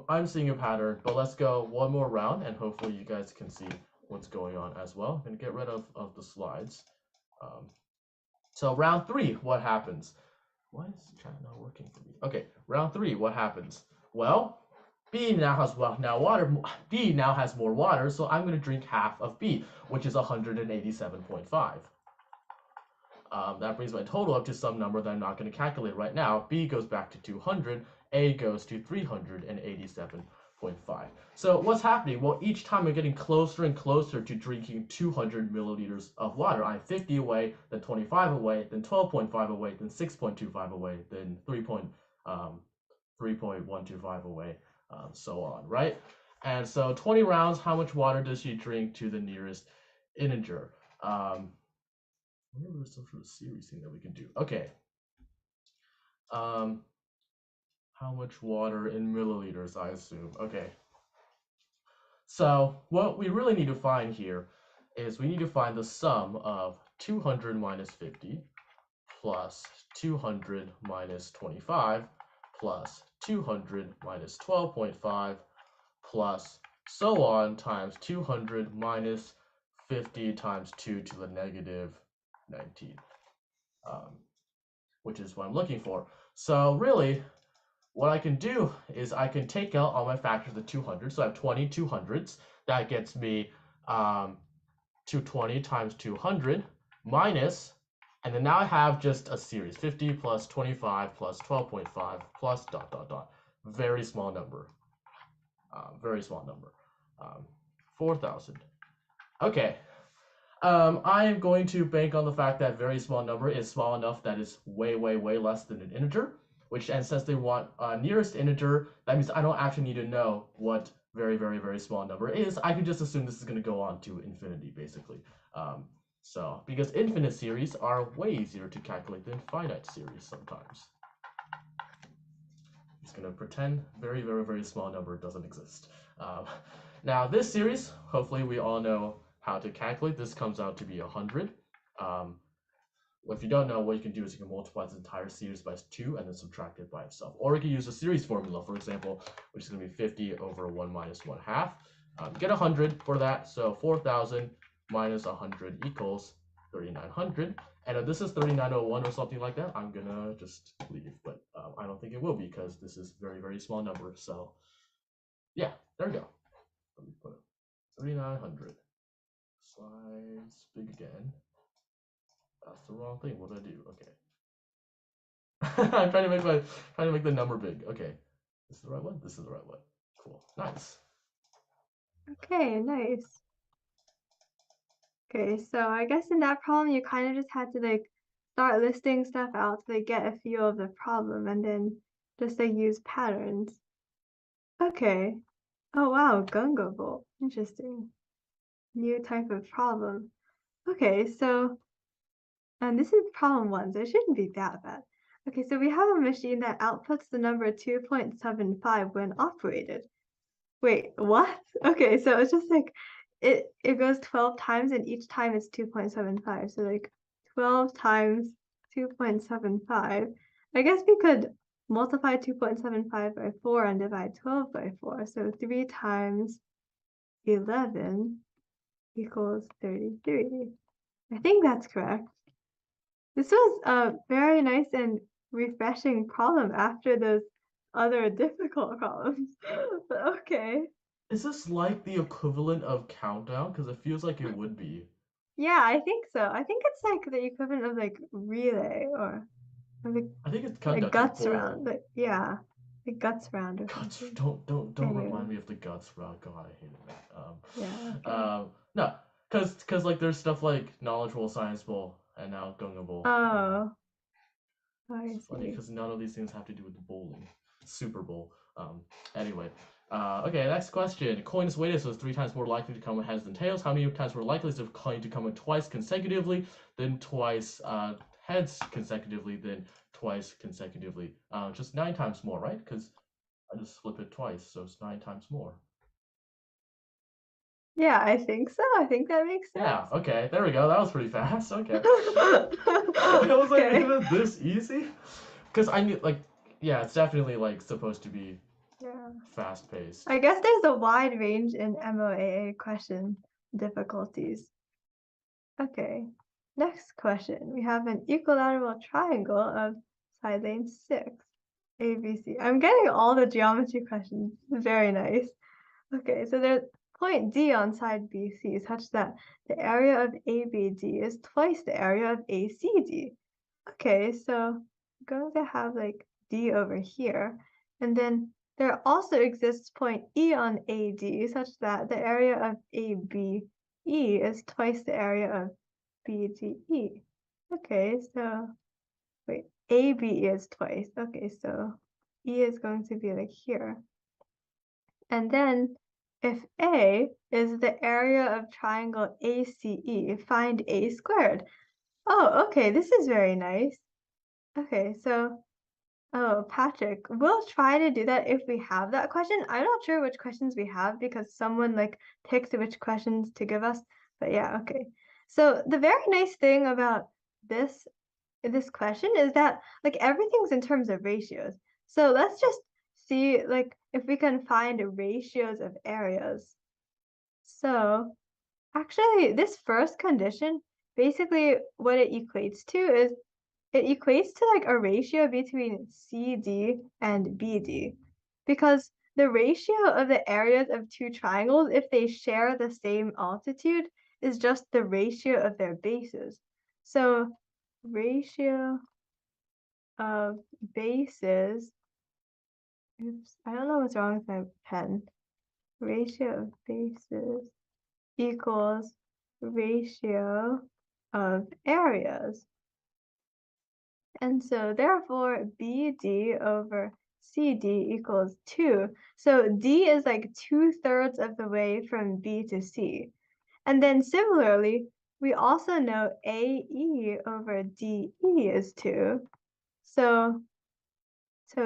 I'm seeing a pattern, but let's go one more round, and hopefully you guys can see what's going on as well. I'm going to get rid of the slides. So round 3, what happens? Why is the chat not working for me? Okay, round 3, what happens? Well, B now has B now has more water, so I'm going to drink half of B, which is 187.5. That brings my total up to some number that I'm not going to calculate right now. B goes back to 200, A goes to 387.5. So what's happening? Well, each time I'm getting closer and closer to drinking 200 milliliters of water. I'm 50 away, then 25 away, then 12.5 away, then 6.25 away, then 3.125 away, so on, right? And so 20 rounds, how much water does she drink to the nearest integer? I wonder if there's some sort of series thing that we can do. Okay. How much water in milliliters, I assume. Okay. So what we really need to find here is we need to find the sum of 200 minus 50 plus 200 minus 25 plus 200 minus 12.5 plus so on times 200 minus 50 times 2 to the negative 19, which is what I'm looking for. So really, what I can do is I can take out all my factors of 200. So I have 20 200s. That gets me 220 times 200 minus, and then now I have just a series, 50 plus 25 plus 12.5 plus ... Very small number. Very small number. 4,000. Okay. I am going to bank on the fact that very small number is small enough that is way, way, way less than an integer, and since they want nearest integer, that means I don't actually need to know what very, very, very small number is. I can just assume this is going to go on to infinity, basically. So, because infinite series are way easier to calculate than finite series sometimes. I'm just going to pretend very, very, very small number doesn't exist. Now, this series, hopefully we all know how to calculate. This comes out to be 100. If you don't know, what you can do is you can multiply this entire series by 2 and then subtract it by itself. Or you can use a series formula, for example, which is going to be 50 over 1 minus 1/2. Get 100 for that. So 4,000 minus 100 equals 3,900. And if this is 3,901 or something like that, I'm going to just leave. But I don't think it will, because this is very, very small number. So yeah, there we go. Let me put it 3,900. Slides big again. That's the wrong thing. What did I do? Okay. I'm trying to make the number big. Okay. This is the right one. This is the right one. Cool. Nice. Okay, nice. Okay, so I guess in that problem you kind of just had to like start listing stuff out to like get a feel of the problem and then just like use patterns. Okay. Oh wow, Gunga Bolt. Interesting. New type of problem. Okay, so and this is problem 1, so it shouldn't be that bad. Okay, so we have a machine that outputs the number 2.75 when operated. Wait, what? Okay, so it's just like it goes 12 times and each time it's 2.75. So like 12 times 2.75. I guess we could multiply 2.75 by 4 and divide 12 by 4. So 3 times 11 equals 33. I think that's correct. This was a very nice and refreshing problem after those other difficult problems. Okay. Is this like the equivalent of Countdown? Because it feels like it would be. Yeah, I think so. I think it's like the equivalent of like relay or like I think it's like conducting guts bowl. round. Like yeah, like guts round or Guts. something. Don't Anyway. remind me of the guts round. God, I hated it. Yeah. Okay. No, cause like there's stuff like Knowledge Bowl, Science Bowl, and now Gunga Bowl. Oh, I It's funny see. because none of these things have to do with the bowling. Super Bowl. Anyway. Okay, next question. Coin's weighted was 3 times more likely to come with heads than tails. How many times more likely is a coin to come with twice consecutively than twice heads consecutively than twice consecutively? Just 9 times more, right? Because I just flip it twice, so it's 9 times more. Yeah, I think so. I think that makes sense. Yeah, okay, there we go. That was pretty fast. Okay. I was like, Okay. is it this easy? Because I knew, like, yeah, it's definitely, like, supposed to be Yeah. fast paced. I guess there's a wide range in MOAA question difficulties. Okay. Next question. We have an equilateral triangle of side lane 6, ABC. I'm getting all the geometry questions. Very nice. Okay, so there's point D on side BC such that the area of ABD is twice the area of ACD. Okay, so I'm going to have like D over here. And then there also exists point E on AD such that the area of ABE is twice the area of BDE. Okay, so wait, ABE is twice. Okay, so E is going to be like here. And then if A is the area of triangle ACE, find A squared. Oh, okay, this is very nice. Okay, so, oh, Patrick, we'll try to do that if we have that question. I'm not sure which questions we have because someone like picked which questions to give us. But yeah, okay. So the very nice thing about this question is that like everything's in terms of ratios. So let's just see like if we can find ratios of areas. So actually this first condition, basically what it equates to is it equates to like a ratio between CD and BD because the ratio of the areas of two triangles, if they share the same altitude, is just the ratio of their bases. So ratio of bases, oops, I don't know what's wrong with my pen. Ratio of bases equals ratio of areas. And so therefore BD over CD equals 2. So D is like 2/3 of the way from B to C. And then similarly, we also know AE over DE is 2. So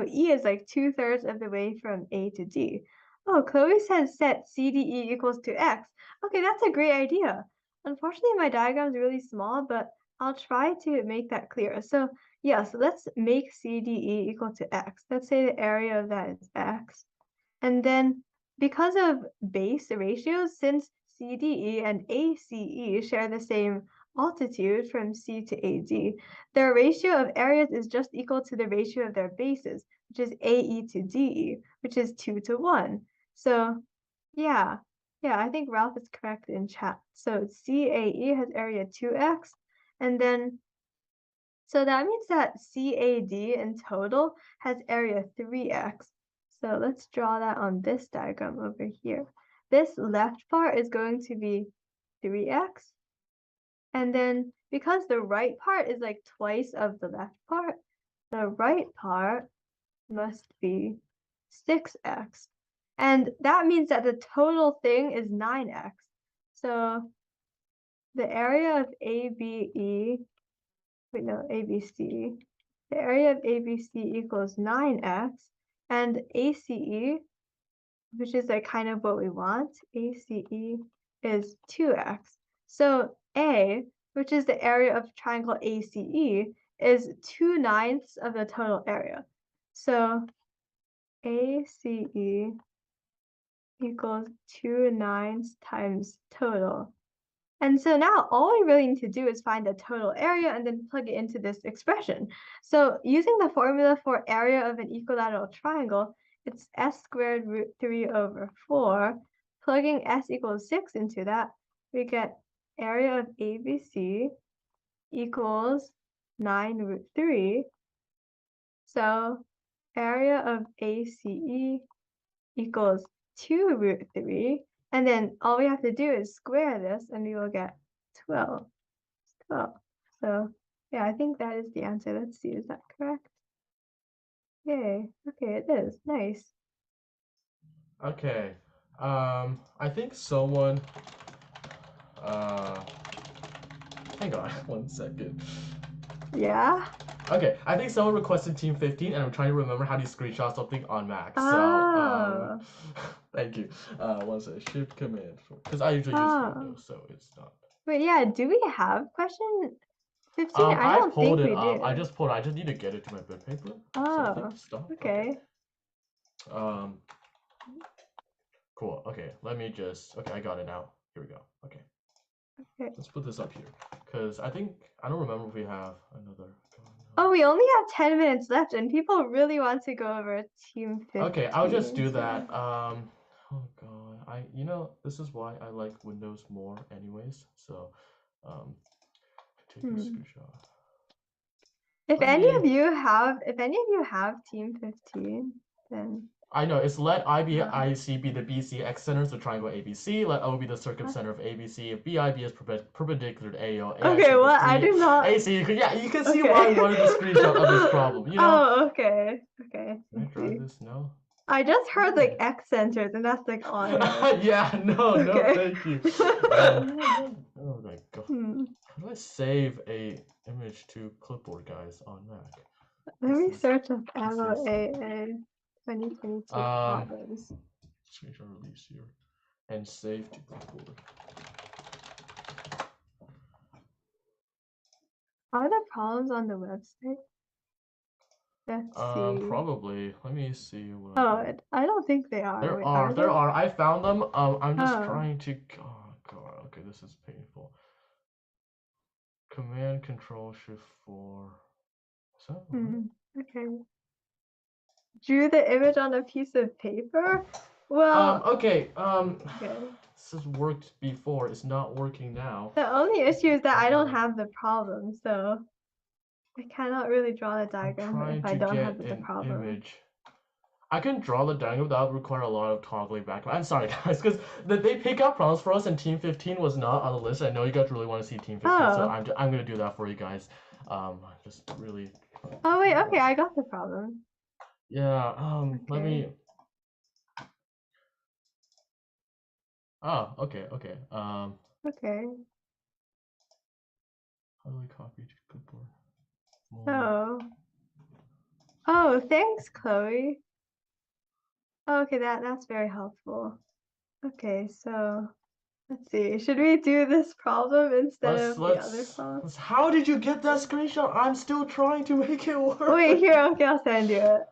E is like 2/3 of the way from A to D. Oh, Chloe says set CDE equals to X. Okay, that's a great idea. Unfortunately, my diagram is really small, but I'll try to make that clear. So yeah, so let's make CDE equal to X. Let's say the area of that is X. And then because of base ratios, since CDE and ACE share the same altitude from C to AD, their ratio of areas is just equal to the ratio of their bases, which is AE to DE, which is 2 to 1. So yeah, I think Ralph is correct in chat. So CAE has area 2x, and then so that means that CAD in total has area 3x. So let's draw that on this diagram over here. This left part is going to be 3x. And then because the right part is like twice of the left part, the right part must be 6x. And that means that the total thing is 9x. So the area of ABE, wait, no, ABC, the area of ABC equals 9x, and ACE, which is like kind of what we want, ACE is 2x. So A, which is the area of triangle ACE, is 2/9 of the total area. So ACE equals 2/9 times total. And so now all we really need to do is find the total area and then plug it into this expression. So using the formula for area of an equilateral triangle, it's s squared root 3 over 4. Plugging s equals 6 into that, we get area of ABC equals 9√3. So area of ACE equals 2√3. And then all we have to do is square this and we will get 12. 12. So yeah, I think that is the answer. Let's see, is that correct? Yay. Okay, it is. Nice. Okay. I think someone. Hang on 1 second. Yeah. Okay, I think someone requested Team 15, and I'm trying to remember how to screenshot something on Mac. So, Oh. thank you. 1 second. Shift command, because I usually use Oh. Windows, so it's not. Wait, yeah, do we have question 15? I I don't pulled think it we up. do. I just pulled it. I just need to get it to my bit paper. Oh, Stop. okay. Cool. Okay, let me just. Okay, I got it now. Here we go. Okay. Okay. Let's put this up here, because I don't remember if we have another. Oh, we only have 10 minutes left, and people really want to go over Team 15. Okay, I'll just do so- that. Oh god, this is why I like Windows more, anyways. So, take a screenshot. If any of you have Team 15, then I know it's let IBIC be the BC X center, so triangle ABC. Let O be the circumcenter of ABC. If BIB is perpendicular to AO. Okay, what? I do not. AC. Yeah, you can see Okay. why I wanted a screenshot of this problem. You know. Oh, okay. Okay. Can I Let's draw see. this? No. I just heard like X centers, and that's like all I heard. Yeah. No. Okay. Thank you. Oh my god. Hmm. How do I save a image to clipboard, guys, on Mac? Let me This is- search up MOAA 2022 problems. Screenshot release here and save to clipboard. Are there problems on the website? Let's see. Probably. Let me see what. Oh, I don't think they are. There Wait, are. There they? are. I found them. I'm just Oh. trying to. Oh god. Okay, this is painful. Command Control Shift 4. Is that right? Okay. Drew the image on a piece of paper? Well, Okay. okay. This has worked before. It's not working now. The only issue is that I don't have the problem, so I cannot really draw the diagram if I don't have the problem. Image. I can draw the diagram without require a lot of toggling back. I'm sorry, guys, because they pick up problems for us, and Team 15 was not on the list. I know you guys really want to see Team 15, so I'm gonna do that for you guys. Just really. Oh wait, okay, I got the problem. Yeah. Let Okay. me. Oh, okay. Okay. How do we copy to clipboard? Oh, thanks, Chloe. Oh, okay, that's very helpful. Okay, so let's see. Should we do this problem instead of the other problem? How did you get that screenshot? I'm still trying to make it work. Wait, here, okay, I'll send you it.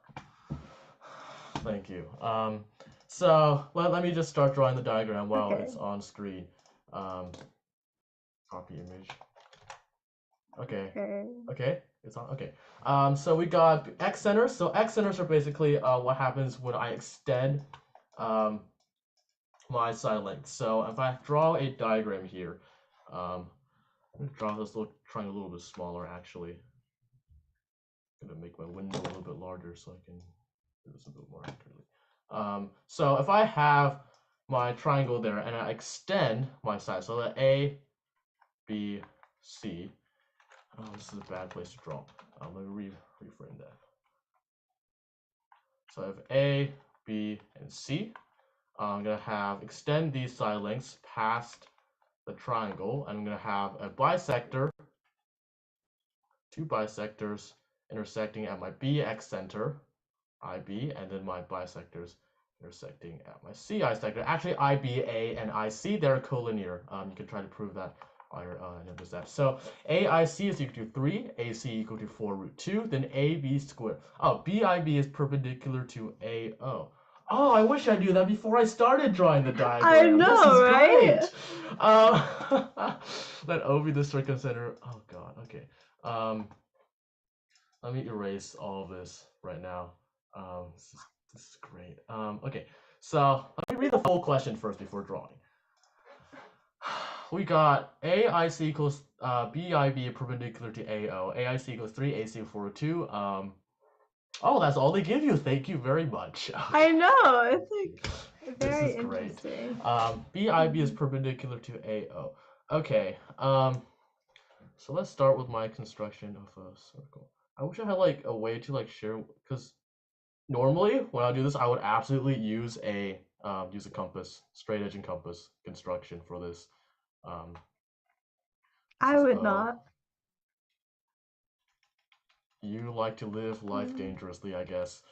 Thank you. So let me just start drawing the diagram while it's on screen. Copy image. Okay, it's on. Okay. So we got X centers. So X centers are basically what happens when I extend my side length. So if I draw a diagram here, I'm gonna draw this little triangle a little bit smaller actually. I'm gonna make my window a little bit larger so I can do this a bit more accurately. So if I have my triangle there and I extend my side, so that A, B, C. Oh, this is a bad place to draw. Let me reframe that. So I have A, B, and C. I'm gonna have extend these side lengths past the triangle. I'm gonna have a bisector, two bisectors intersecting at my BX center, IB, and then my bisectors intersecting at my CI sector. Actually, IBA and IC, they're collinear. You can try to prove that. I noticed that. So AIC is equal to 3, AC equal to 4√2, then AB squared. Oh, BIB is perpendicular to AO. Oh, I wish I knew that before I started drawing the diagram. I know, right? This is great. Let O be the circumcenter. Oh god, okay. Let me erase all of this right now. This is great. Okay, so let me read the full question first before drawing. we got AIC equals BIB perpendicular to AO. AIC equals 3, AC equals 4, 2. Oh, that's all they give you. Thank you very much. I know, it's like This very is great. interesting. BIB is perpendicular to AO. Okay. So let's start with my construction of a circle. I wish I had like a way to like share, because normally when I do this, I would absolutely use a compass, straight edge and compass construction for this. I would O. not. You like to live life dangerously, I guess.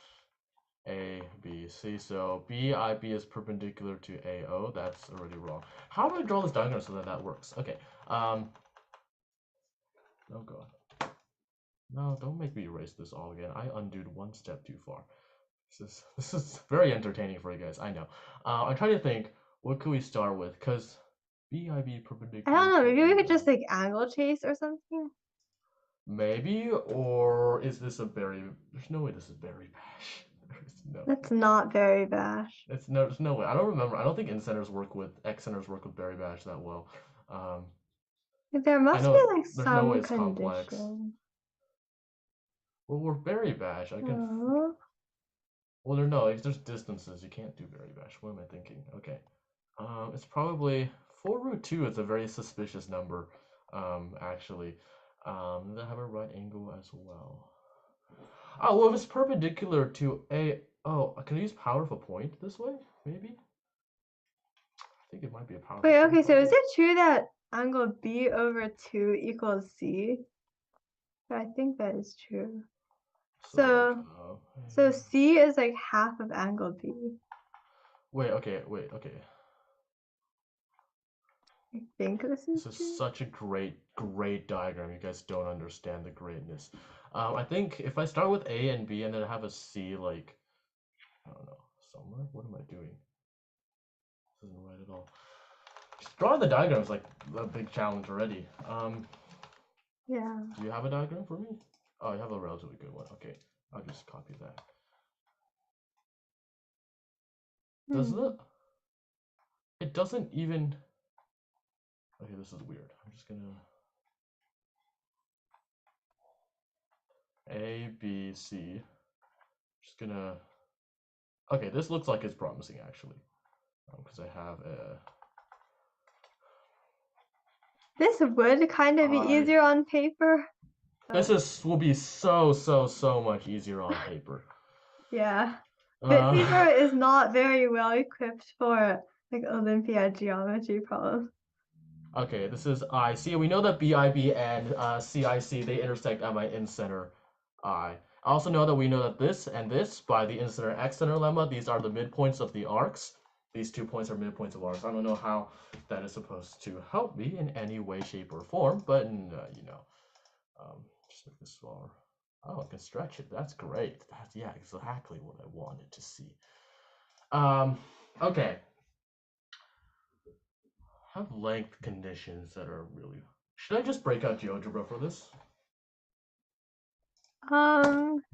A, B, C. So BIB is perpendicular to AO. That's already wrong. How do I draw this diagram so that works? Okay. Oh god. No, don't make me erase this all again. I undid one step too far. This is very entertaining for you guys. I know. I'm trying to think. What could we start with? Because BIB perpendicular. I don't know. to Maybe we could AO. just like angle chase or something. Maybe, or is this a berry? There's no way this is berry bash. No. That's not very bash. There's no way. I don't remember. I don't think in-centers work with X-centers work with berry bash that well. There must be like there's no way some it's complex. condition. Well, we're berry bash. I can. Oh. Well, there's distances. You can't do berry bash. What am I thinking? Okay. It's probably 4√2 is a very suspicious number. Actually. They have a right angle as well. Oh, well, if it's perpendicular to a. Oh, can I use power of a point this way? Maybe. I think it might be a power. Wait, okay, so is it true that angle B/2 equals C? I think that is true. So C is like half of angle B. Wait, okay. I think this is This true. is such a great diagram. You guys don't understand the greatness. I think if I start with A and B and then have a C, like, I don't know, somewhere. What am I doing? This isn't right at all. Just drawing the diagram is like a big challenge already. Yeah. Do you have a diagram for me? Oh, you have a relatively good one. Okay, I'll just copy that. Doesn't it? It doesn't even. Okay, this is weird. I'm just gonna. A, B, C. Just gonna. Okay, this looks like it's promising actually, because I have a. This would kind of be easier on paper. This will be so much easier on paper. Yeah, but paper is not very well equipped for like Olympiad geometry problems. Okay, this is IC. We know that BIB and CIC, they intersect at my in-center I. I also know that we know that this and this, by the in-center X-center lemma, these are the midpoints of the arcs. These 2 points are midpoints of arcs. I don't know how that is supposed to help me in any way, shape, or form, but you know, just make this smaller. Oh, I can stretch it. That's great. That's, yeah, exactly what I wanted to see. Okay. Have length conditions that are really. Should I just break out GeoGebra for this? I don't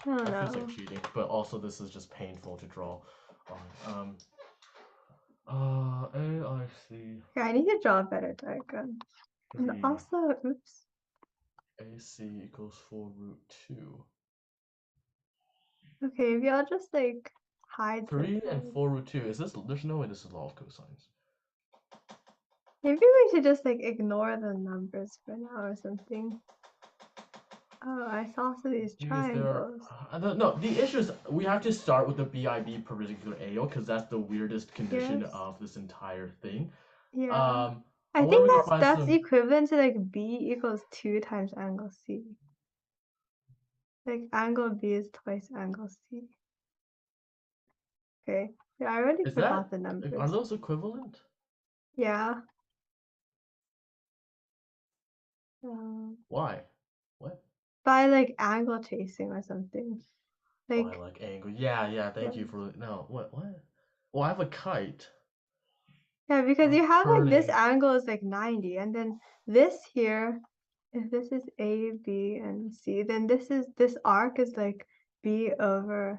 know. That feels like cheating, but also this is just painful to draw on. AIC. Yeah, I need to draw a better diagram. And also, oops. AC equals 4√2. Okay, maybe I'll just like hide 3 and 4√2. Is this? There's no way this is law of cosines. Maybe we should just like ignore the numbers for now or something. Oh, I saw some of these triangles. No, the issue is we have to start with the BIB perpendicular AO because that's the weirdest condition of this entire thing. Yeah. I think that's equivalent to like B equals 2 times angle C. Like angle B is twice angle C. Okay. Yeah, I already forgot the numbers. Are those equivalent? Yeah. Why? What? By like angle chasing or something. By like angle. Yeah, thank you for no, what? Well, I have a kite. Yeah, because you have like this angle is like 90, and then this here, if this is A, B, and C, then this arc is like B/2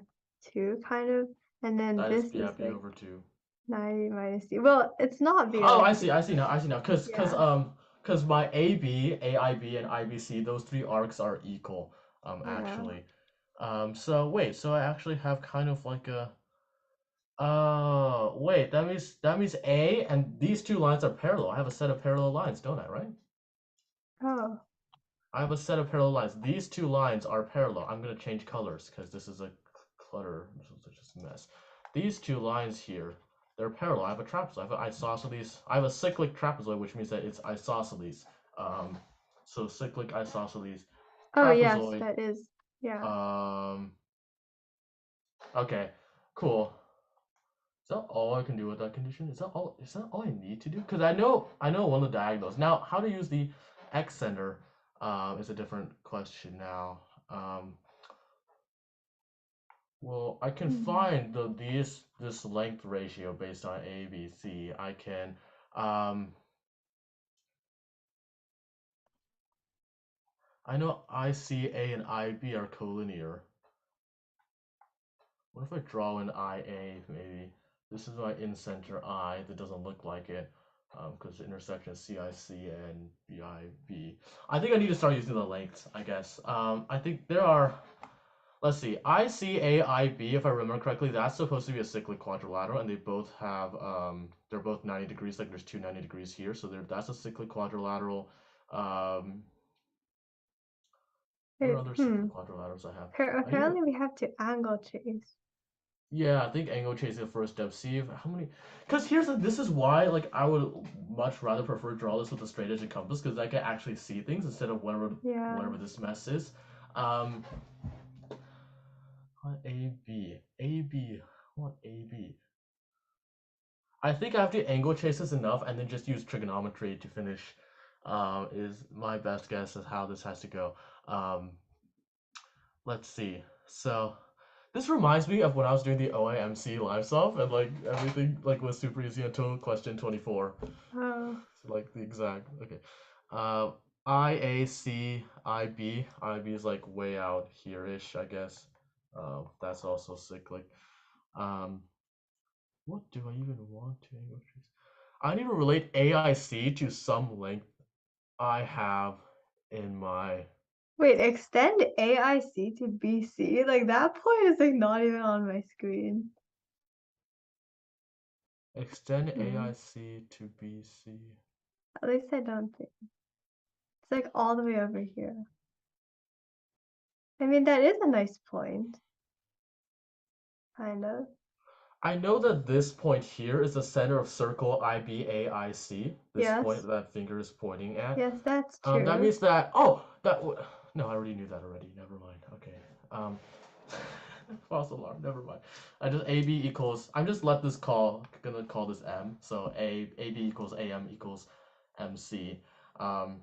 kind of, and then that this is, yeah, is like B/2. 90 minus C. Well, it's not because Oh, I see now. Cause Yeah. my AB, AIB, and IBC, those three arcs are equal, Yeah. actually. So wait, so I actually have kind of like a. Oh, wait, that means A and these two lines are parallel. I have a set of parallel lines, don't I, right? Oh. I have a set of parallel lines. These two lines are parallel. I'm gonna change colors because this is a clutter. This is just a mess. These two lines here, they're parallel. I have a trapezoid. I have an isosceles. I have a cyclic trapezoid, which means that it's isosceles. So cyclic isosceles Oh yes, trapezoid. that is. Yeah. Okay, cool. Is that all I can do with that condition? Is that all? Is that all I need to do? Because I know one of the diagonals. Now, how to use the x center is a different question now. Well, I can find this length ratio based on A, B, C. I can I know ICA and IB are collinear. What if I draw an IA maybe? This is my in-center I that doesn't look like it because the intersection is CIC and BIB. I think I need to start using the lengths, I guess. I think there are, let's see, ICAIB, if I remember correctly, that's supposed to be a cyclic quadrilateral, and they both have, they're both 90 degrees, like there's two 90 degrees here, so that's a cyclic quadrilateral. What are other cyclic quadrilaterals I have? Apparently we have to angle chase. Yeah, I think angle chase is the first step. See if how many. Because this is why like I would much rather prefer draw this with a straight edge and compass because I can actually see things instead of whatever this mess is. AB, AB, what AB? I think I have to angle chase this enough and then just use trigonometry to finish. Is my best guess as how this has to go. Let's see. So. This reminds me of when I was doing the OIMC live solve and like everything like was super easy until question 24. Oh. So, like the exact okay. IAC IB. IB is like way out here-ish, I guess. That's also cyclic. What do I even want to angle trace? I need to relate AIC to some length I have in my Wait, extend AIC to BC? Like that point is like not even on my screen. extend AIC to BC. At least I don't think. It's like all the way over here. I mean, that is a nice point. Kind of. I know that this point here is the center of circle IBAIC. This Yes. point that finger is pointing at. Yes, that's true. That means that no, I already knew that already. Never mind. Okay. False alarm. Never mind. I just AB equals. I'm just gonna call this M. So AB equals AM equals MC. What?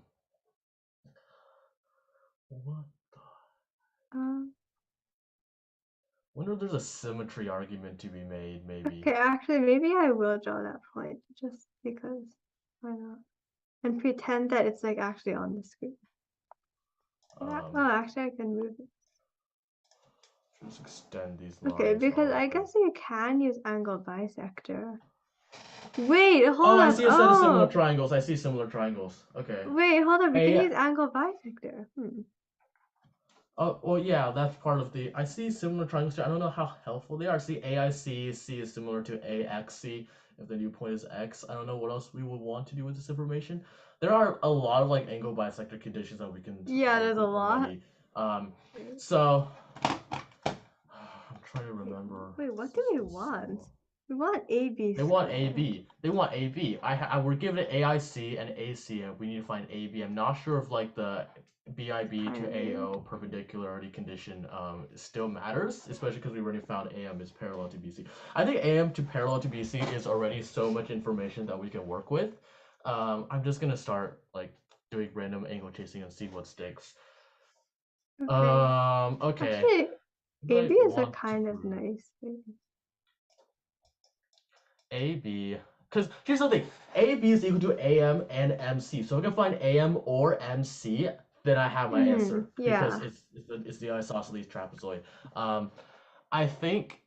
Wonder if there's a symmetry argument to be made. Maybe. Okay, actually, maybe I will draw that point just because. Why not? And pretend that it's like actually on the screen. Oh, actually, I can move it. Just extend these lines. Okay, because I guess you can use angle bisector. Wait, hold up. I see a set of similar triangles. I see similar triangles. Okay. Wait, hold up. We can use angle bisector. Oh, well, yeah, that's part of the. I see similar triangles too. I don't know how helpful they are. See, AIC, C is similar to AXC if the new point is X. I don't know what else we would want to do with this information. There are a lot of like angle bisector conditions that we can. Yeah, there's a lot. So I'm trying to remember. Wait, what do we want? We want AB. They want AB. They want AB. We're given it AIC and AC, and we need to find AB. I'm not sure if like the BIB to AO perpendicularity condition still matters, especially because we already found AM is parallel to BC. I think AM to parallel to BC is already so much information that we can work with. I'm just gonna start like doing random angle chasing and see what sticks. Okay. Actually, AB is a kind of nice thing. AB, because here's the thing, AB is equal to AM and MC. So if I can find AM or MC, then I have my answer. Yeah. Because it's the isosceles trapezoid. I think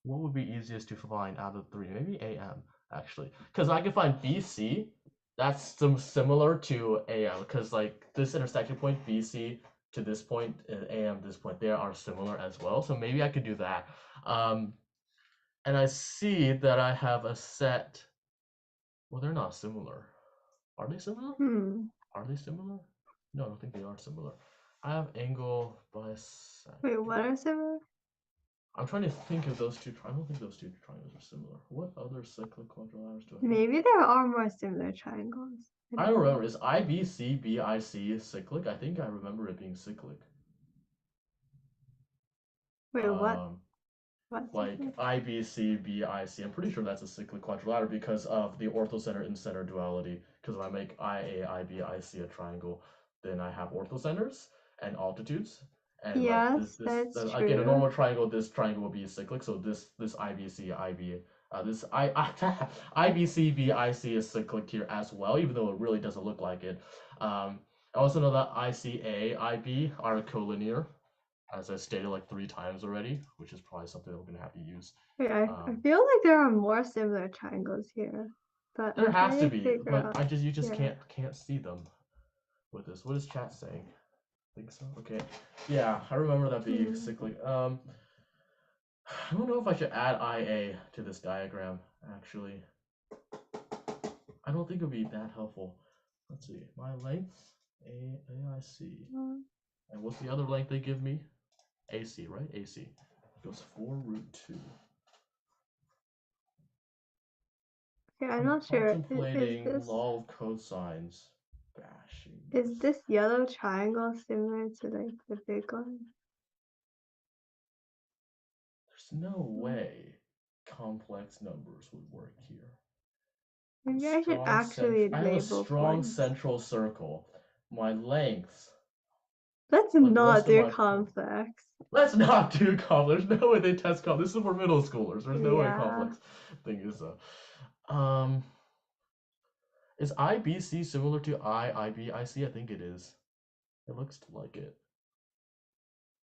what would be easiest to find out of the three? Maybe AM actually, because I can find BC. That's similar to AM, because like this intersection point BC to this point and AM this point, they are similar as well. So maybe I could do that. And I see that I have a set. Well, they're not similar. Are they similar? Are they similar? No, I don't think they are similar. I have angle bisect. Wait, what are similar? I'm trying to think of those two. I don't think those two triangles are similar. What other cyclic quadrilaterals do I have? Maybe there are more similar triangles. I don't remember. Is IBC BIC cyclic? I think I remember it being cyclic. Wait, what? Like IBC BIC. I'm pretty sure that's a cyclic quadrilateral because of the orthocenter in-center duality. Because if I make IA, IB, IC a triangle, then I have orthocenters and altitudes. And yes, like that's true. again, a normal triangle, this triangle will be cyclic. So this IBC IB IBC BIC is cyclic here as well, even though it really doesn't look like it. I also know that ICA IB are collinear, as I stated like 3 times already, which is probably something that we're gonna have to use. Wait, I feel like there are more similar triangles here, but there has to be, but you just can't see them with this. What is chat saying? Think so? Okay. Yeah, I remember that being cyclic. I don't know if I should add IA to this diagram, actually. I don't think it would be that helpful. Let's see. My length, AIC. And what's the other length they give me? AC, right? AC. It goes 4√2. Okay, I'm not sure. Contemplating law of cosines. Bashing. Is this yellow triangle similar to like the big one? There's no way complex numbers would work here. Maybe I should actually I have a strong central circle. My length. Let's not do complex. Let's not do complex. There's no way they test complex. This is for middle schoolers. There's no way complex thing is Is IBC similar to IB, IC? I think it is. It looks like it.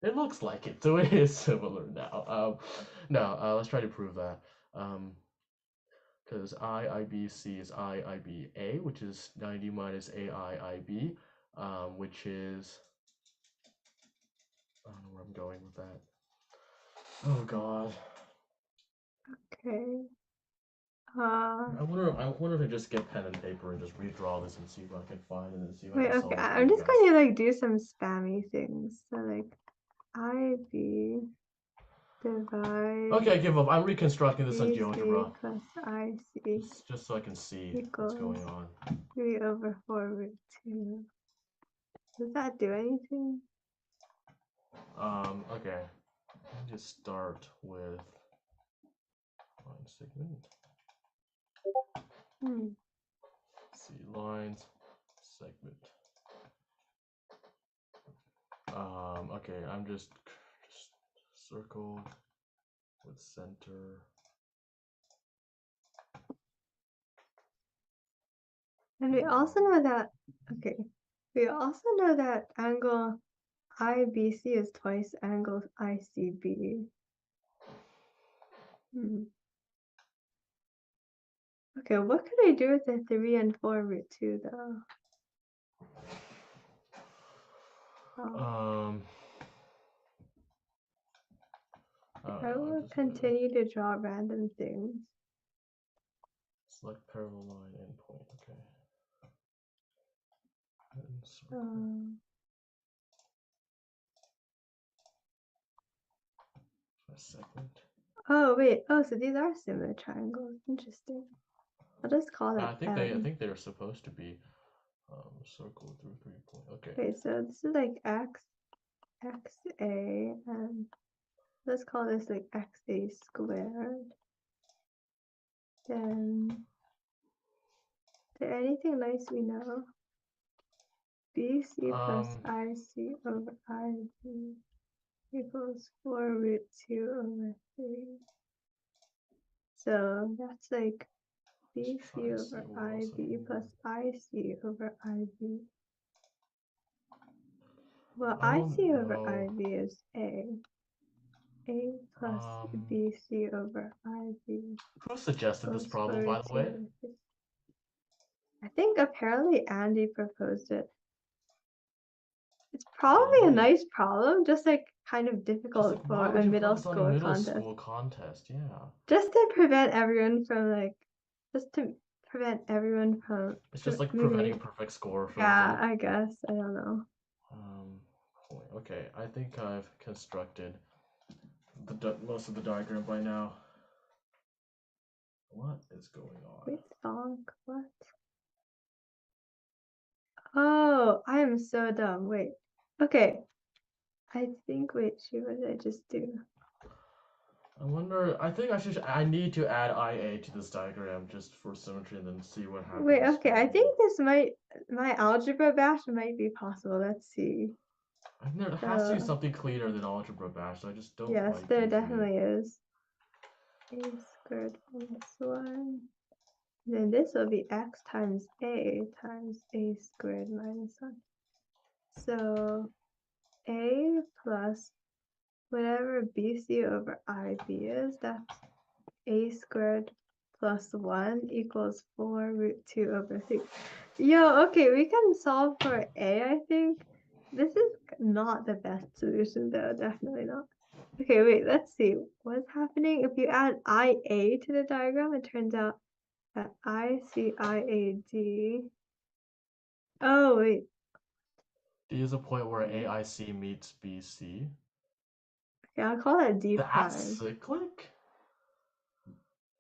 It looks like it, so it is similar now. Let's try to prove that. Because IIBC is IIBA, which is 90 minus AIIB, which is, I don't know where I'm going with that. Oh God. Okay. I wonder if I just get pen and paper and just redraw this and see what I can find and then see what I can solve. Okay, I'm just going to like do some spammy things. So like IB divide. Okay, I give up. I'm reconstructing this on GeoGebra. Plus IC. Just so I can see what's going on. 3/4√2. Does that do anything? Okay. Let me just start with line segment. See, lines, segment. Okay, I'm just circle with center. And we also know that, okay, we also know that angle IBC is twice angle ICB. Okay, what could I do with the 3 and 4√2 though? I will continue to draw random things. Select parallel line endpoint, okay. Segment. Oh wait, so these are similar triangles. Interesting. I'll just call it I think they're supposed to be circle through 3 point. Okay. Okay, so this is like XA, and let's call this like XA squared. Then, is there anything nice we know? BC plus IC over IB equals 4√2/3. So that's like BC over IB plus IC over IB. Well, IC over IB is A. A plus BC over IB. Who suggested this problem, by the way? I think apparently Andy proposed it. It's probably a nice problem, just like kind of difficult for a middle school contest. Yeah. Just to prevent everyone from It's just like preventing a perfect score. Yeah, I guess. I don't know. Okay, I think I've constructed most of the diagram by now. What is going on? Wait, Thonk, what? Oh, I am so dumb. Wait. Okay. I think, wait, what did I just do? I wonder, I need to add IA to this diagram just for symmetry and then see what happens. Wait, okay, I think my algebra bash might be possible. Let's see. There has to be something cleaner than algebra bash, so I just don't Yes, there definitely is. A squared minus 1. Then this will be x times A squared minus 1. So A plus whatever BC over IB is, that's A squared plus 1 equals 4 root 2 over 3. Yo, okay, we can solve for A, I think. This is not the best solution though, definitely not. Okay, wait, let's see. What's happening? If you add IA to the diagram, it turns out that ICIAD. Oh, wait. D is a point where AIC meets BC. Okay, I'll call that D prime. That's cyclic?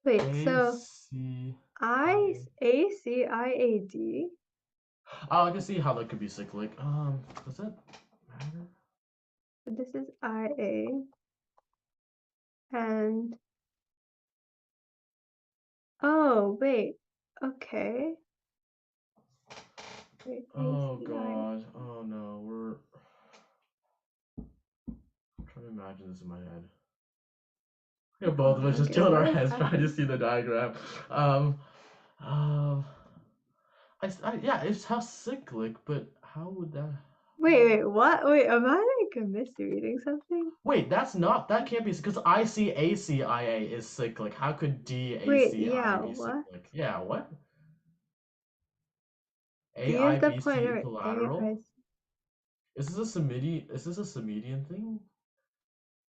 Wait, so ACIAD. Oh, I can see how that could be cyclic. Does that matter? This is IA. And oh, wait. Okay. Wait, oh god. Oh no, I'm trying to imagine this in my head. Yeah, both of us just tilted our heads trying to see the diagram. Yeah, it's how cyclic, but how would that? Wait, what? Wait, am I misreading something? Wait, that can't be, because ICACIA is cyclic. How could DACIA be cyclic? Yeah, what? AIBC equilateral? Is this a Semidian thing?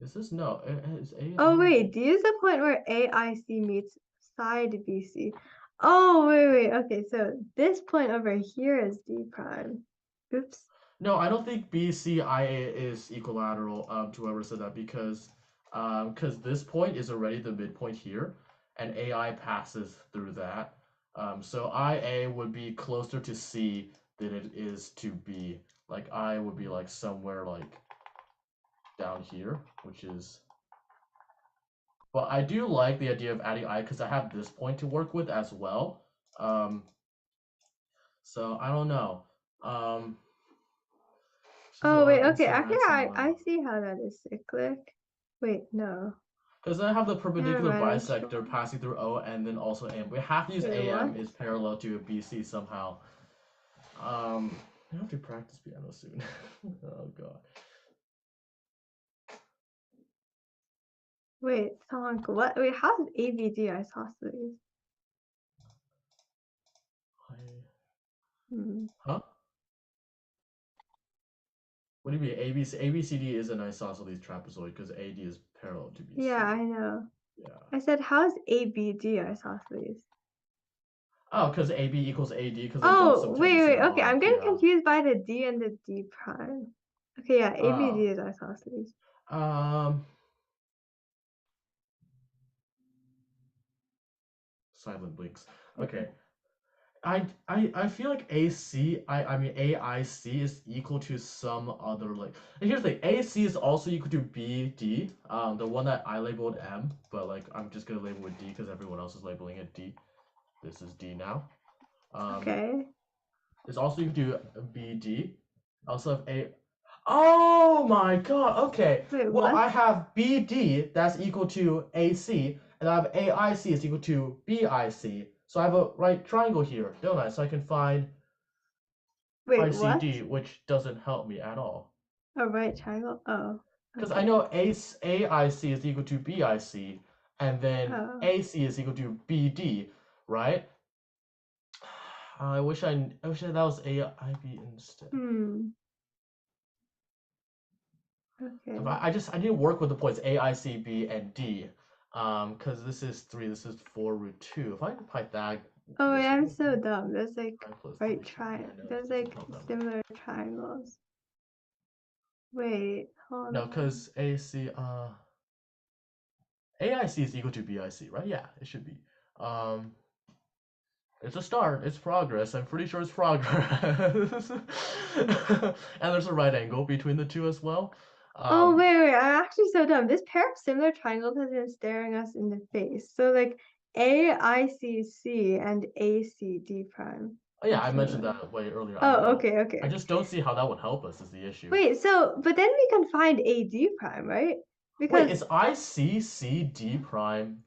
Is this no? Is A? Oh wait, D is the point where AIC meets side BC. Oh wait. Okay, so this point over here is D prime. Oops. No, I don't think BCIA is equilateral to whoever said that, because this point is already the midpoint here, and AI passes through that. So IA would be closer to C than it is to B. Like I would be like somewhere like down here, which is. But I do like the idea of adding I because I have this point to work with as well. So I don't know. Oh wait, okay. Actually, I see how that is cyclic. Wait, no. Because I have the perpendicular bisector passing through O and then also AM. We have to use AM is parallel to a BC somehow. I have to practice piano soon. Oh god. Wait, Sonk, what? Wait, how's ABD isosceles? Huh? What do you mean? ABCD is an isosceles trapezoid because AD is parallel to BC. Yeah, I know. Yeah. I said, how's ABD isosceles? Oh, because AB equals AD because wait. Okay, I'm getting confused by the D and the D prime. Okay, yeah, ABD is isosceles. Silent blinks. Okay. I feel like AIC is equal to some other like. And here's the thing, AC is also equal to BD, the one that I labeled M, but like I'm just gonna label it D because everyone else is labeling it D. This is D now. Okay. It's also equal to BD. I also have A. Oh my god. Okay. Wait, well, what? I have BD that's equal to AC, and I have AIC is equal to BIC. So I have a right triangle here, don't I? So I can find ICD, which doesn't help me at all. A right triangle? Oh. Because I Okay. know AIC is equal to BIC, and then Oh. AC is equal to BD, right? I wish that was AIB instead. Okay. I need to work with the points A, I, C, B, and D. Because this is 3, this is 4 root 2. If I can Pythag. Oh wait, I'm so dumb. There's like right triangle. there's like similar triangles. Wait, hold No, on. because AIC is equal to BIC, right? Yeah, it should be. It's a start. It's progress. I'm pretty sure it's progress. And there's a right angle between the two as well. Oh wait, I'm actually so dumb. This pair of similar triangles has been staring us in the face. So like AICC and ACD prime. Oh, yeah, I mentioned that way earlier. Oh, okay. I just don't see how that would help us is the issue. Wait, so but then we can find AD prime, right? Because Wait, is ICCD prime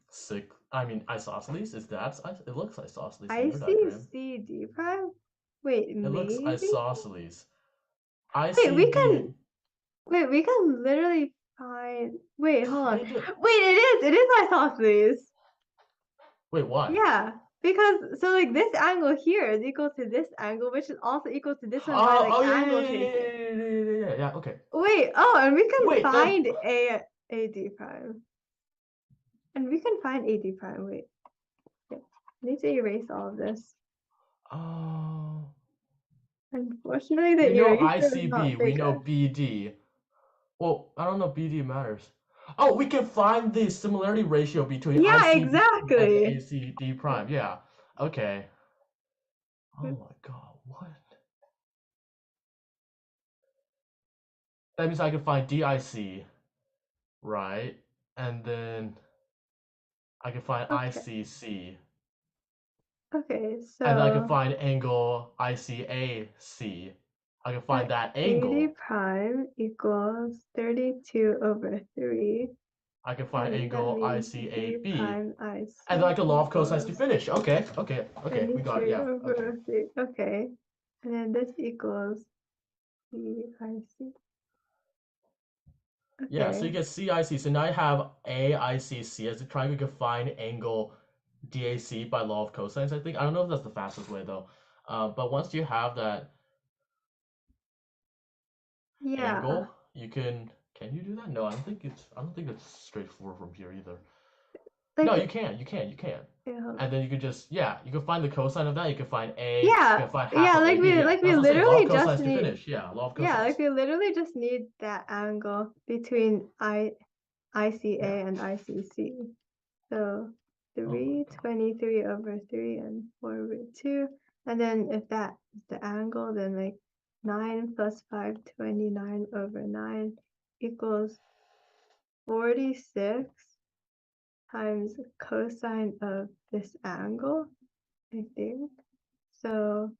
isosceles? Is that it looks isosceles in your diagram. ICCD prime? Wait, It maybe? looks isosceles. Wait, we can ICD. we can literally find wait, hold How on. do you do it? Wait, it is isosceles. Wait, why? Yeah, because so like this angle here is equal to this angle, which is also equal to this one by like angle changing. Yeah, okay. Wait, and we can Wait, find AD prime. And we can find AD prime. Wait. Okay. I need to erase all of this. Oh. Unfortunately, the We know eraser is ICB, not we big know enough. BD. Well, I don't know BD matters. Oh, we can find the similarity ratio between Yeah, ICB exactly. and ACD prime. Yeah. Okay. Oh my god, what? That means I can find DIC, right? And then I can find Okay. ICC. Okay, so And then I can find angle ICAC. I can find that angle. AD prime equals 32/3. I can find and angle that means D ICAB. prime IC And then I can law of cosines to equals finish. Okay, we got it. Yeah. 32/3. Okay. And then this equals DIC. Okay. Yeah, so you get CIC. So now you have AICC as a triangle. You can find angle DAC by law of cosines, I think. I don't know if that's the fastest way though. But once you have that angle, you can you do that? No, I don't think it's straightforward from here either. Like, no, you can. Yeah. And then you can just you can find the cosine of that. You can find A. Yeah, You can find half of like AB. we Yeah, like we that's what I'm saying, law literally of just cosines to need finish. Yeah, law of cosines. yeah, like we literally just need that angle between ICA and ICC. So 3/23 and 4/2. And then if that is the angle, then like 9 plus 5/29/9 equals 46 times cosine of this angle, I think. So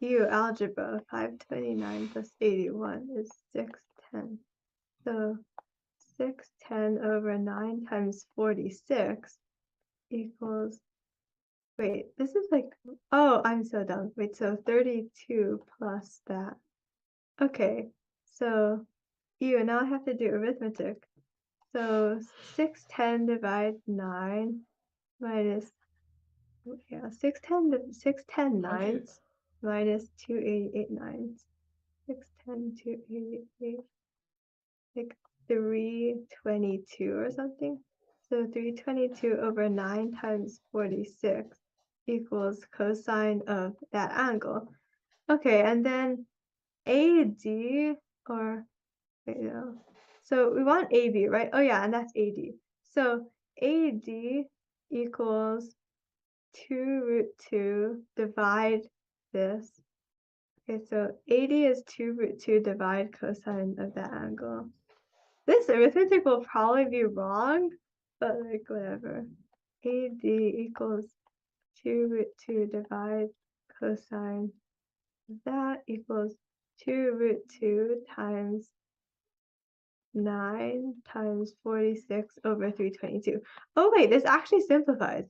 algebra, 529 plus 81 is 610. So 610/9 times 46 equals, wait, this is like, oh, I'm so dumb. Wait, so 32 plus that. Okay, so now I have to do arithmetic. So 610 divided 9 minus, 610 nines minus 288 nines. 610, 288, like 322 or something. So 322/9 times 46 equals cosine of that angle. Okay, and then AD, or wait, no. So we want AB, right? Oh yeah, and that's AD. So AD equals 2√2 divide this. Okay, so AD is 2√2 divide cosine of that angle. This arithmetic will probably be wrong, but like whatever. AD equals 2√2 divide cosine of that equals 2√2 times 9 times 46/322. Oh wait, this actually simplifies.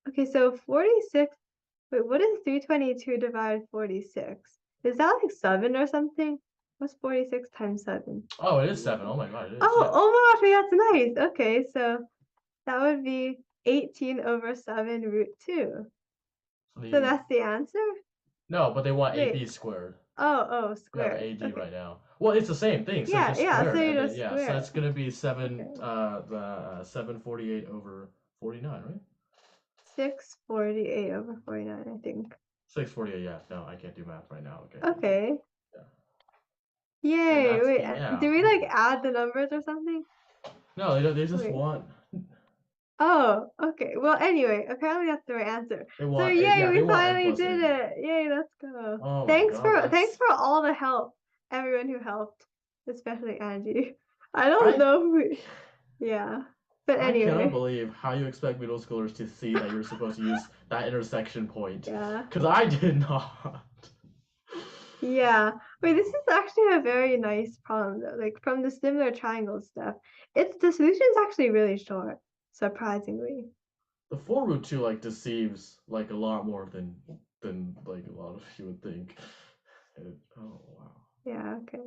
Okay, so 46, wait, what is 322 divided 46? Is that like 7 or something? What's 46 times 7? Oh, it is 7. Oh my god, it is. Oh, Yeah. oh my gosh, wait, that's nice. Okay, so that would be 18 over 7 root 2. So that's the answer? No, but they want Wait. AB squared. Oh, We have squared. AD Okay. right now. Well, it's the same thing, so Yeah, just yeah, squared, so you and then just yeah, so square that's it. gonna be 7 Okay. 748 over 49, right? 648 over 49, I think. 648, yeah. No, I can't do math right now. Okay. Okay. Yeah. Yay, that's wait, yeah. do we like add the numbers or something? No, they don't. They just Wait. want. Oh, okay. Well, anyway, apparently that's the right answer. They So want. yay, Yeah, we they want n finally plus did 80. it. Yay, let's go. Oh my Thanks god, thanks that's. for all the help, everyone who helped, especially Angie. I don't I know if we, yeah. But I cannot anyway, believe how you expect middle schoolers to see that you're supposed to use that intersection point. yeah. Because I did not. Yeah. Wait, this is actually a very nice problem though. Like from the similar triangle stuff, the solution's actually really short, surprisingly. The 4 root 2 like deceives like a lot more than like a lot of you would think. Oh wow. Yeah, okay.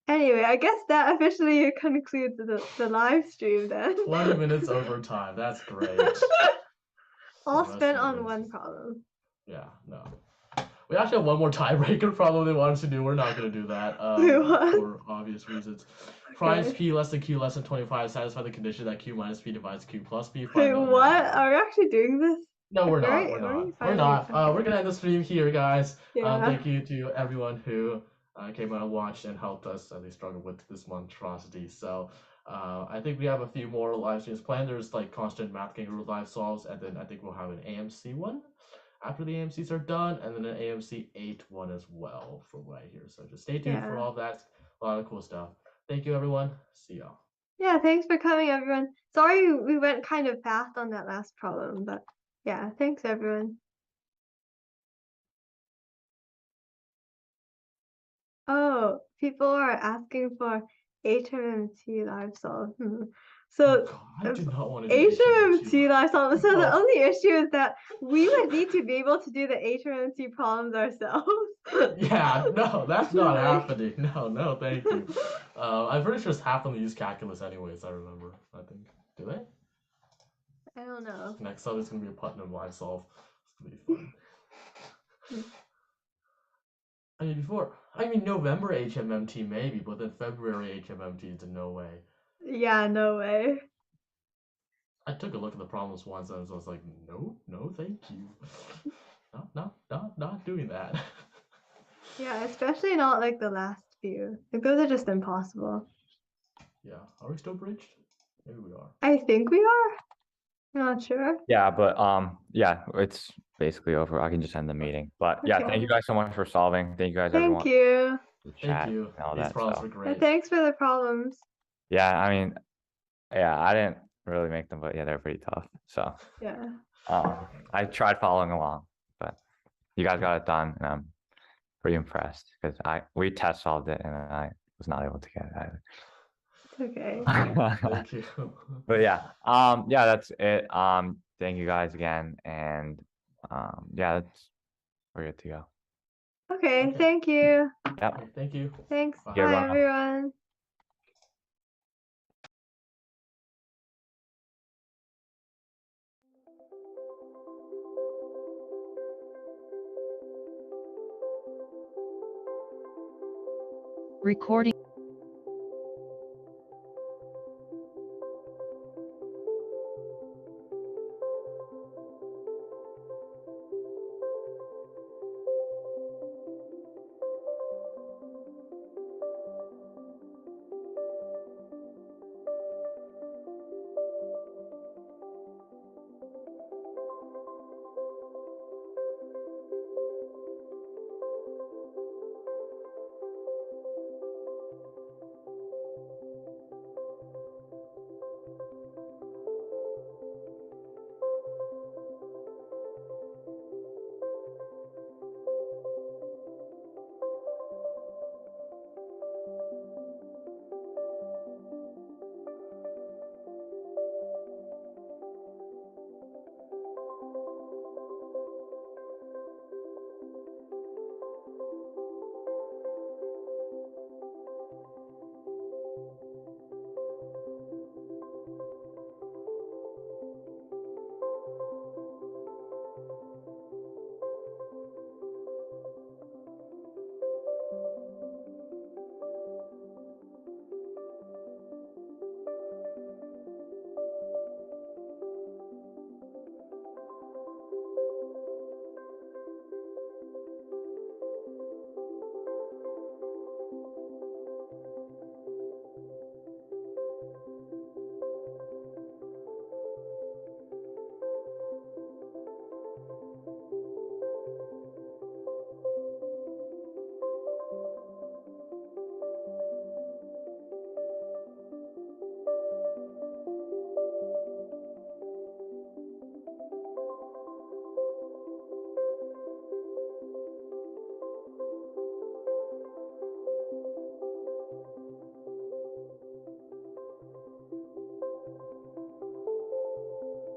Anyway, I guess that officially concludes the live stream then. 20 minutes overtime. That's great. All The rest spent of on it one is- problem. Yeah, no. We actually have one more tiebreaker problem they want us to do. We're not going to do that Wait, what? for obvious reasons. Primes Okay. p less than q less than 25 satisfy the condition that q minus p divides q plus p. Wait, Find out what? now. Are we actually doing this? No, we're not. Right? We're Are we not. We're finally- not. okay. We're gonna end the stream here, guys. Yeah. Thank you to everyone who came out and watched and helped us as we struggle with this monstrosity. So I think we have a few more live streams planned. There's like constant math kangaroo live solves, and then I think we'll have an AMC one after the AMCs are done, and then an AMC 8 one as well from what I hear. So just stay tuned for Yeah. all of that. A lot of cool stuff. Thank you, everyone. See y'all. Yeah, thanks for coming, everyone. Sorry we went kind of fast on that last problem, but yeah, thanks, everyone. Oh, people are asking for HMMT live solve. So Oh God, I do not want to do HMMT live solve. So the No. only issue is that we would need to be able to do the HMMT problems ourselves. Yeah, no, that's not Like- happening. No, thank you. I'm pretty sure half of them use calculus anyways, I remember. I think. Do they? I don't know. Next up is gonna be a Putnam live solve. It's gonna be fun. I mean November HMMT maybe, but then February HMMT is no way. Yeah, no way. I took a look at the problems once and I was like, no, thank you. Not doing that. Yeah, especially not like the last few. Like those are just impossible. Yeah, are we still bridged? Maybe we are. I think we are. Not sure. Yeah, but yeah, it's basically over. I can just end the meeting. But yeah, thank you Okay. guys so much for solving. Thank you guys, everyone. Thank you. The Thank chat you. and all These that problems stuff. were Yeah, great. thanks for the problems. Yeah, I mean, yeah, I didn't really make them, but yeah, they're pretty tough. So Yeah. I tried following along, but you guys got it done, and I'm pretty impressed because we test solved it and I was not able to get it either. It's okay. Thank you. But yeah, yeah, that's it. Thank you guys again, and yeah, we're good to go. Okay, Okay. thank you. Yep. Okay, thank you. Thanks. Bye. Bye, everyone. everyone. Recording